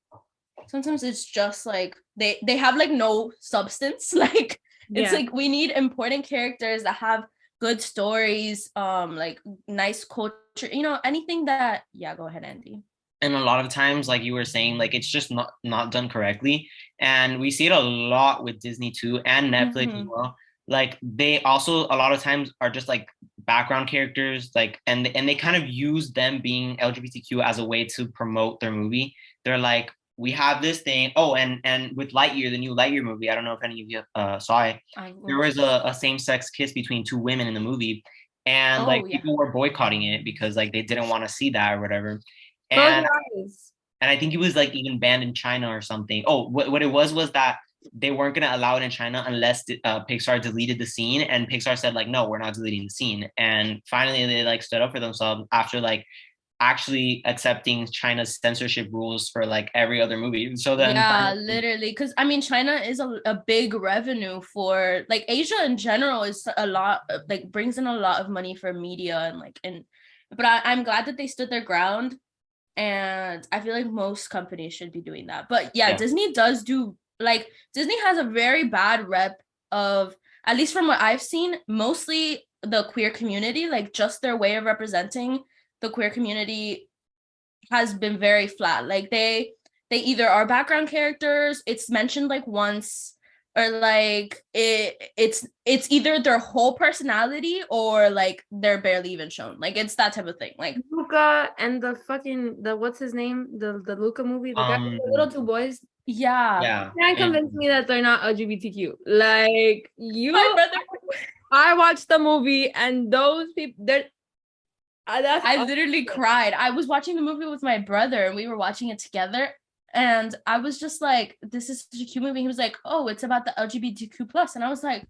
it's just like they have like no substance. Like it's like we need important characters that have good stories, like nice culture, you know, anything that go ahead, Andy. And a lot of times, like you were saying, like it's just not done correctly. And we see it a lot with Disney too, and Netflix as well. Like they also a lot of times are just like background characters, like and they kind of use them being LGBTQ as a way to promote their movie. They're like, we have this thing. Oh, and with Lightyear, the new Lightyear movie, I don't know if any of you saw it. There was a same-sex kiss between two women in the movie, and people were boycotting it because like they didn't want to see that or whatever. And I think it was like even banned in China or something. Oh, what it was that they weren't going to allow it in China unless Pixar deleted the scene, and Pixar said like, no, we're not deleting the scene. And finally they like stood up for themselves after like actually accepting China's censorship rules for like every other movie. So then literally, because I mean China is a big revenue for like Asia in general, is a lot, like brings in a lot of money for media and like, and but I'm glad that they stood their ground. And I feel like most companies should be doing that. But yeah, Disney does do, like, Disney has a very bad rep of, at least from what I've seen, mostly the queer community, like just their way of representing the queer community has been very flat. Like they either are background characters, it's mentioned like once, or like it's either their whole personality or like they're barely even shown. Like it's that type of thing. Like Luca and the what's his name, the Luca movie, the guy with the little two boys. You can't convince me that they're not LGBTQ. Like my brother, I watched the movie and those people, I literally cried. I was watching the movie with my brother and we were watching it together. And I was just like, this is such a cute movie. He was like, oh, it's about the LGBTQ plus. And I was like,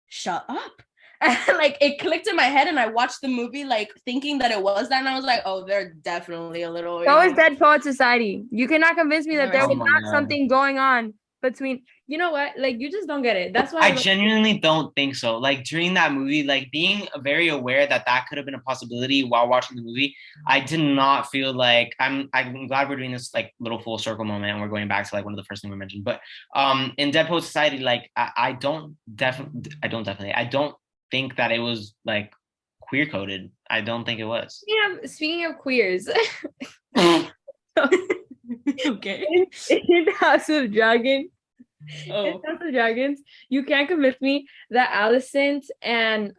shut up. And like it clicked in my head and I watched the movie like thinking that it was that. And I was like, oh, they're definitely a little. So is Dead Poet Society. You cannot convince me that there was not something going on between, you know what, like you just don't get it. That's why I genuinely don't think so. Like during that movie, like being very aware that could have been a possibility while watching the movie, I did not feel like I'm glad we're doing this like little full circle moment and we're going back to like one of the first things we mentioned. But in Dead Poet Society, like I don't think that it was like queer coded. I don't think it was. Speaking of queers. Okay. In House of Dragons. In House of Dragons, you can't convince me that Alicent and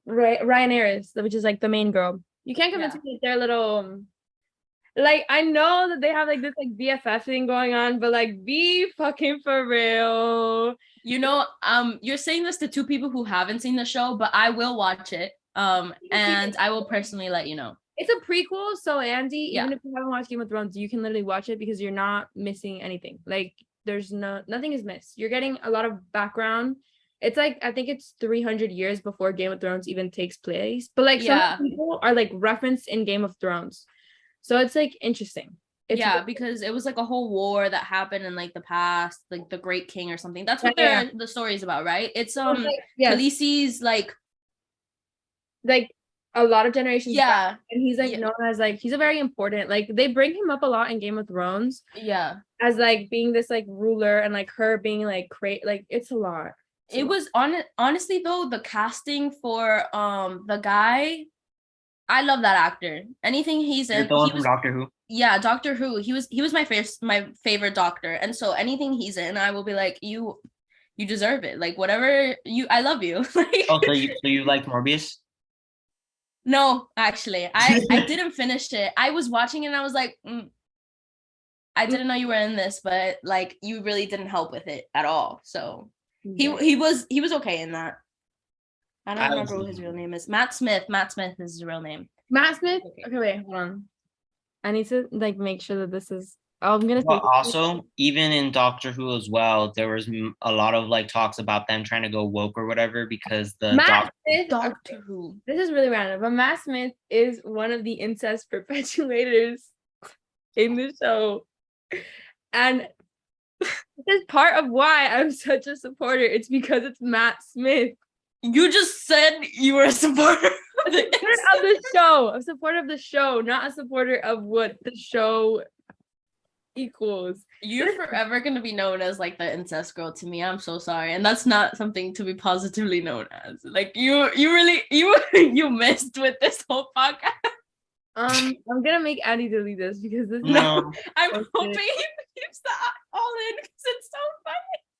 Rhaenyra, which is like the main girl, you can't convince me that they're little. Like I know that they have like this like BFF thing going on, but like be fucking for real. You know, you're saying this to two people who haven't seen the show, but I will watch it. And I will personally let you know. It's a prequel, so Andy, even if you haven't watched Game of Thrones, you can literally watch it because you're not missing anything. Like there's nothing is missed. You're getting a lot of background. It's like I think it's 300 years before Game of Thrones even takes place. But like some people are like referenced in Game of Thrones. So it's like interesting. Because it was like a whole war that happened in like the past, like the Great King or something. That's what the story is about, right? It's Khaleesi's like a lot of generations back, and he's like known as like he's a very important, like they bring him up a lot in Game of Thrones as like being this like ruler and like her being like like it's a lot. It was honestly though, the casting for the guy, I love that actor. Anything he's in, the one from Doctor Who. Yeah, Doctor Who. He was my favorite doctor, and so anything he's in, I will be like, you deserve it. Like whatever I love you. Oh, so you liked Morbius? No, actually, I didn't finish it. I was watching it and I was like, I didn't know you were in this, but like you really didn't help with it at all. So he was okay in that. I don't remember what his real name is. Matt Smith. Matt Smith is his real name. Matt Smith. Okay, wait, hold on. I need to like make sure that this is. Oh, I'm gonna. But also, even in Doctor Who as well, there was a lot of like talks about them trying to go woke or whatever because the Matt Smith, Doctor Who. This is really random, but Matt Smith is one of the incest perpetuators in the show, and this is part of why I'm such a supporter. It's because it's Matt Smith. You just said you were a supporter of the show. A supporter of the show, not a supporter of what the show equals. You're forever gonna be known as like the incest girl to me. I'm so sorry, and that's not something to be positively known as. Like you really you missed with this whole podcast. I'm gonna make Andy delete this because this. No. I'm hoping he keeps that all in because it's so funny.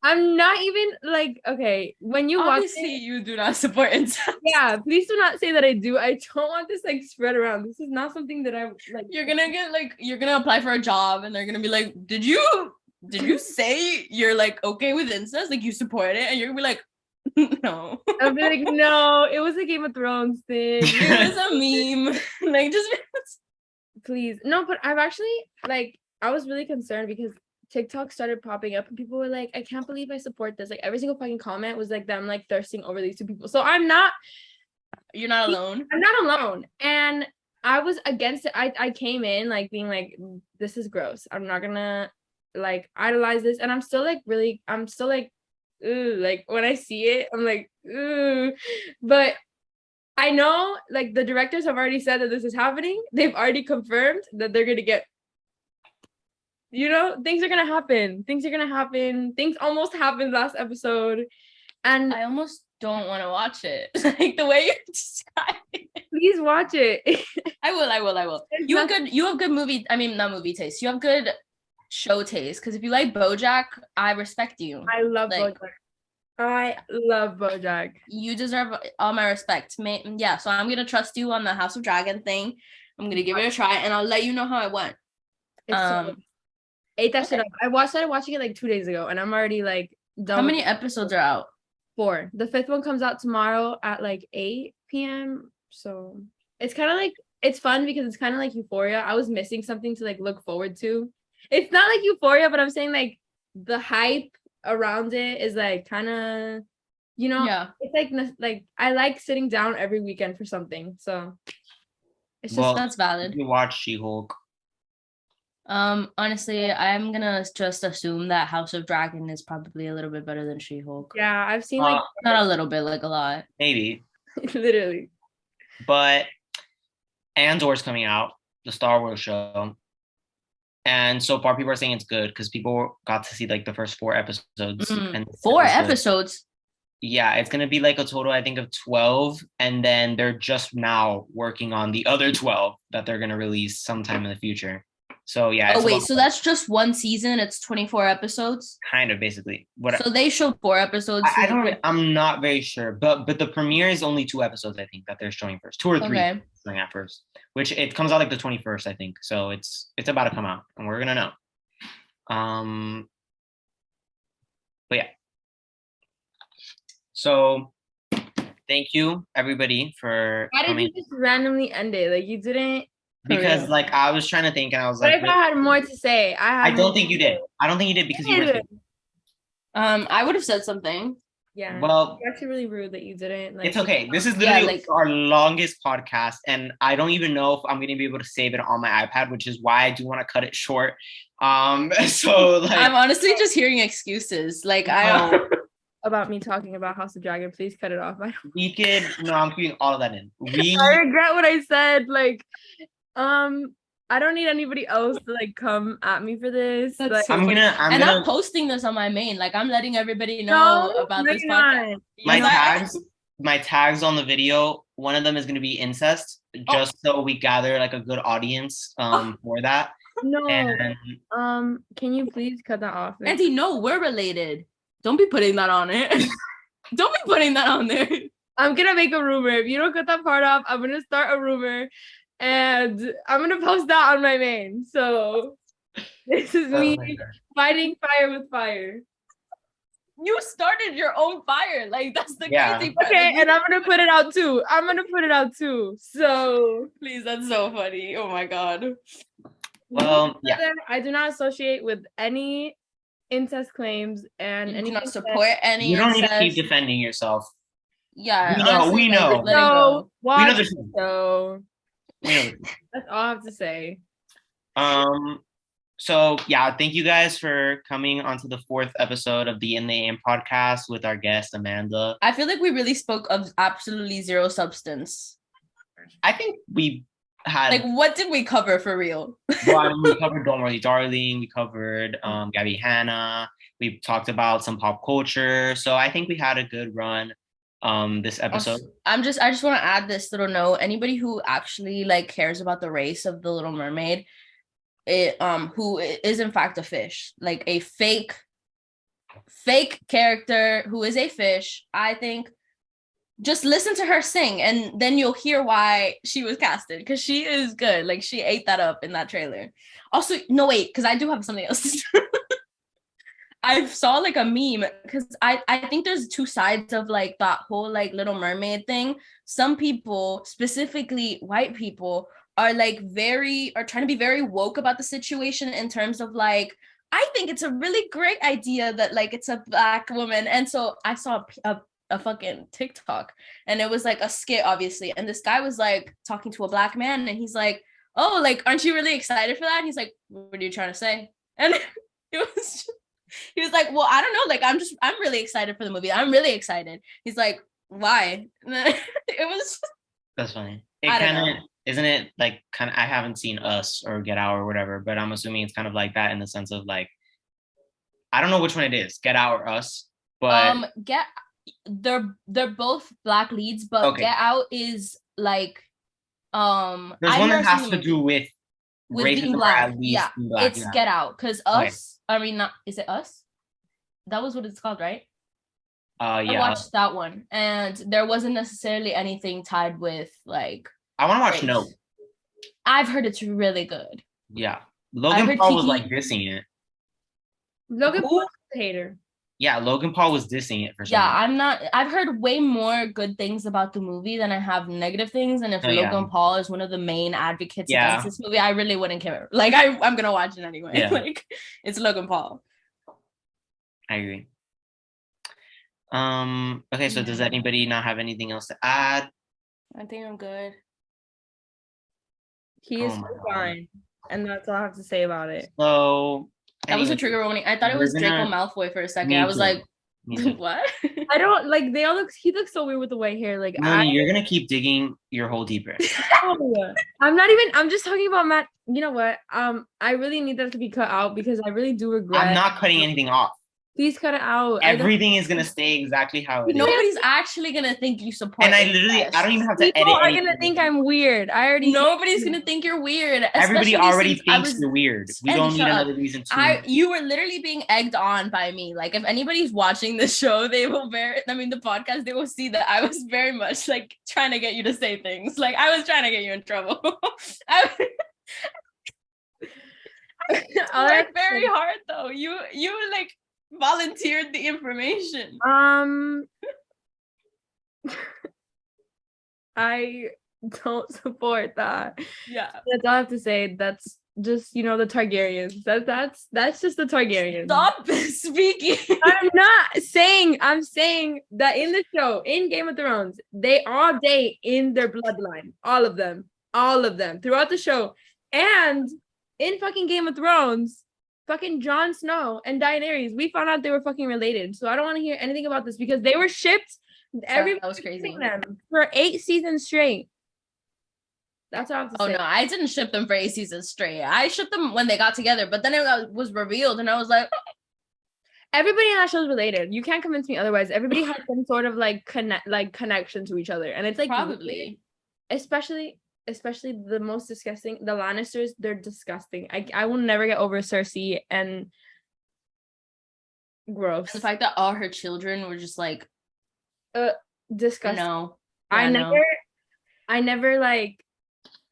I'm not even like, okay, when you obviously watch it, you do not support incest. Yeah, please do not say that I do. I don't want this like spread around. This is not something that I like. You're gonna apply for a job and they're gonna be like, did you say you're like okay with incest? Like you support it? And you're gonna be like, no. I'll be like, no, it was a Game of Thrones thing. It was a meme. Like just please. No, but I've actually like I was really concerned because TikTok started popping up and people were like, I can't believe I support this. Like every single fucking comment was like them like thirsting over these two people. So you're not alone. I'm not alone. And I was against it. I came in like being like, this is gross. I'm not gonna like idolize this. And I'm still like ooh, like when I see it, I'm like, ooh. But I know like the directors have already said that this is happening. They've already confirmed that they're gonna get, things are gonna happen. Things almost happened last episode. And I almost don't want to watch it. Like the way you're describing it. Please watch it. I will. You have good movie, I mean not movie taste. You have good show taste. Because if you like BoJack, I respect you. I love BoJack. I love BoJack. You deserve all my respect. Yeah, so I'm gonna trust you on the House of Dragon thing. I'm gonna give it a try and I'll let you know how it went. Ate that shit up. I started watching it like 2 days ago and I'm already like done. How many episodes are out? 4. The 5th one comes out tomorrow at like 8 p.m. So it's kind of like, it's fun because it's kind of like Euphoria. I was missing something to like look forward to. It's not like Euphoria, but I'm saying like the hype around it is like kind of, yeah. It's like I like sitting down every weekend for something. So it's just that's valid. You watch She-Hulk. Honestly, I'm gonna just assume that House of Dragon is probably a little bit better than She-Hulk. Yeah, I've seen like not a little bit, like a lot. Maybe. Literally. But Andor's coming out, the Star Wars show. And so far people are saying it's good because people got to see like the first 4 episodes. And 4 episodes? Yeah, it's gonna be like a total, I think, of 12. And then they're just now working on the other 12 that they're gonna release sometime in the future. So yeah. Oh wait, so that's just one season? It's 24 episodes? Kind of, basically. So they showed 4 episodes. I'm not very sure, but the premiere is only 2 episodes, I think, that they're showing first. 2 or 3 showing at first, which it comes out like the 21st, I think. So it's about to come out, and we're gonna know. But yeah. So thank you everybody for coming. Why did you just randomly end it? Like you didn't. Because like I was trying to think and I was like, what if I had more to say? I don't think you did. I don't think you did because you were thinking. I would have said something. Yeah. Well, it's actually really rude that you didn't. Like, it's okay. This is literally like our longest podcast, and I don't even know if I'm gonna be able to save it on my iPad, which is why I do want to cut it short. So like I'm honestly just hearing excuses. Like about me talking about House of Dragon. Please cut it off. I'm keeping all of that in. I regret what I said. Like, I don't need anybody else to like come at me for this. Like, I'm posting this on my main. Like I'm letting everybody know about this podcast. My tags on the video, one of them is gonna be incest, just so we gather like a good audience for that. No. And, can you please cut that off? Auntie, no, we're related. Don't be putting that on it. Don't be putting that on there. I'm gonna make a rumor. If you don't cut that part off, I'm gonna start a rumor. And I'm gonna post that on my main. So This is Oh me my God. fighting fire with fire. You started your own fire. Like, that's the Yeah. crazy part. Okay, Like, and I'm gonna put it out too. I'm gonna put it out too. So please, that's so funny. Oh my God. Well, yeah. I do not associate with any incest claims and You do anything not support any You don't need to keep incest. defending yourself. Yeah, We know, honestly, we like, know. let it So go. We know watch the the truth. show. We know the truth. That's all I have to say. So yeah, thank you guys for coming onto the 4th episode of the In the Aim podcast with our guest Amanda. I feel like we really spoke of absolutely zero substance. I think we had Like, what did we cover for real? well, I mean, we covered Don't Worry Darling, we covered Gabby Hanna, we talked about some pop culture. So I think we had a good run this episode. I just want to add this little note. Anybody who actually like cares about the race of the Little Mermaid, who is in fact a fish, like a fake character who is a fish, I think just listen to her sing and then you'll hear why she was casted, because she is good. Like, she ate that up in that trailer. Also, no, wait, because I do have something else to say. I saw like a meme, because I think there's two sides of like that whole like Little Mermaid thing. Some people, specifically white people, are trying to be very woke about the situation in terms of like, I think it's a really great idea that like it's a Black woman. And so I saw a fucking TikTok, and it was like a skit, obviously, and this guy was like talking to a Black man, and he's like, oh, like, aren't you really excited for that? And he's like, what are you trying to say? And it was just, he was like, well, I don't know, like, I'm really excited for the movie. I'm really excited. He's like, why? It was, That's funny. I don't know. Isn't it like kind of, I haven't seen Us or Get Out or whatever, but I'm assuming it's kind of like that in the sense of like, I don't know which one it is, Get Out or Us, but they're both Black leads, but okay. Get Out is like, there's I've one never that has seen to the do with being racism or Black. at least Yeah, being Black. it's Yeah. Get Out, because Okay. Us, I mean, not, is it Us? That was what it's called, right? Yeah. I watched that one, and there wasn't necessarily anything tied with like, I want to watch race. No. I've heard it's really good. Yeah. Logan Paul was like dissing it. Logan Paul's a hater. Yeah, Logan Paul was dissing it for some Yeah, reason. I'm not. I've heard way more good things about the movie than I have negative things. And if Logan Paul is one of the main advocates against this movie, I really wouldn't care. Like, I'm gonna watch it anyway. Yeah. Like, it's Logan Paul. I agree. Okay, so does anybody not have anything else to add? I think I'm good. He is fine, and that's all I have to say about it. So that was a trigger warning. I thought it was Draco Malfoy for a second. I was like, what? I don't like. They all look. He looks so weird with the white hair. Like, you're gonna keep digging your hole deeper. I'm not even. I'm just talking about Matt. You know what? I really need that to be cut out because I really do regret. I'm not cutting anything off. Please cut it out. Everything is gonna stay exactly how it is. Nobody's actually gonna think you support. And I don't even have to edit. People are gonna think I'm weird. Nobody's gonna think you're weird. Everybody already thinks you're weird. We don't need another reason to. You were literally being egged on by me. Like, if anybody's watching this show, they will the podcast, they will see that I was very much like trying to get you to say things. Like, I was trying to get you in trouble. I worked very hard though. You like volunteered the information. I don't support that. Yeah, that's all I have to say. That's just, the Targaryens. That's just the Targaryens. Stop speaking. I'm saying that in the show, in Game of Thrones, they all date in their bloodline. All of them throughout the show. And in fucking Game of Thrones, fucking Jon Snow and Daenerys, we found out they were fucking related. So I don't want to hear anything about this because they were shipped. Everybody that was crazy. Them for 8 seasons straight. That's all I have to say. Oh no, I didn't ship them for 8 seasons straight. I shipped them when they got together, but then it was revealed, and I was like, everybody in that show is related. You can't convince me otherwise. Everybody has some sort of connection to each other, and it's like probably, especially the most disgusting, the Lannisters. They're disgusting. I will never get over Cersei and gross. The fact that all her children were just like disgusting. No, I never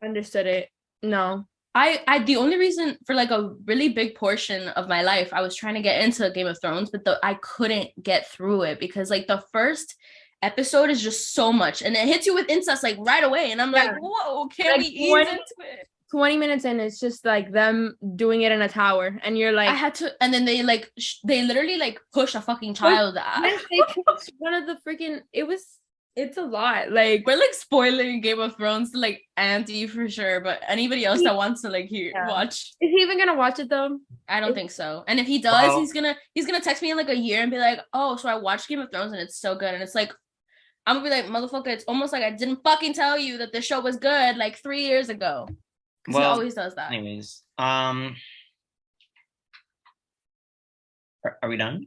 understood it. No, I the only reason for like a really big portion of my life, I was trying to get into Game of Thrones, but I couldn't get through it because like the first episode is just so much and it hits you with incest like right away. And I'm like, whoa, can we ease into it? 20 minutes in, it's just like them doing it in a tower, and you're like, I had to, and then they like they literally like push a fucking child. Yes, they pushed one of the freaking. It's a lot. Like we're like spoiling Game of Thrones to like Auntie for sure, but anybody else that wants to like watch. Is he even gonna watch it though? I don't think so. And if he does, he's gonna text me in like a year and be like, "Oh, so I watched Game of Thrones and it's so good." And it's like, I'm gonna be like, "Motherfucker, it's almost like I didn't fucking tell you that the show was good like 3 years ago." Well, he always does that. Anyways, are we done?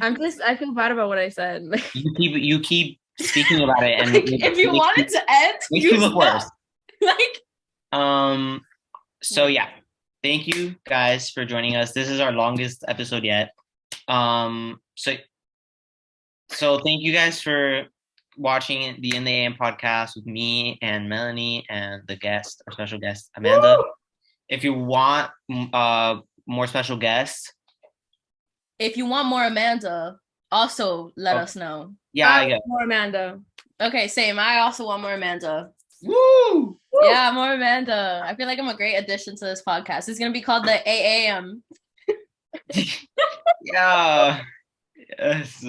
I feel bad about what I said. You keep speaking about it, and like, if you wanted to end, you look worse. Like, so yeah, thank you guys for joining us. This is our longest episode yet. So thank you guys for watching the In the AM podcast with me and Melanie and our special guest Amanda. Woo! If you want more special guests, if you want more Amanda, also let us know. Yeah, I get more Amanda. Okay, same. I also want more Amanda. Woo! Yeah, more Amanda. I feel like I'm a great addition to this podcast. It's gonna be called the AAM. Yeah. Yes.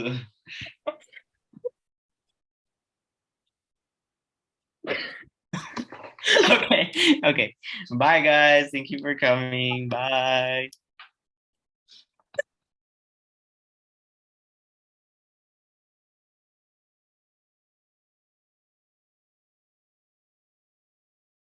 Okay. Bye, guys. Thank you for coming. Bye.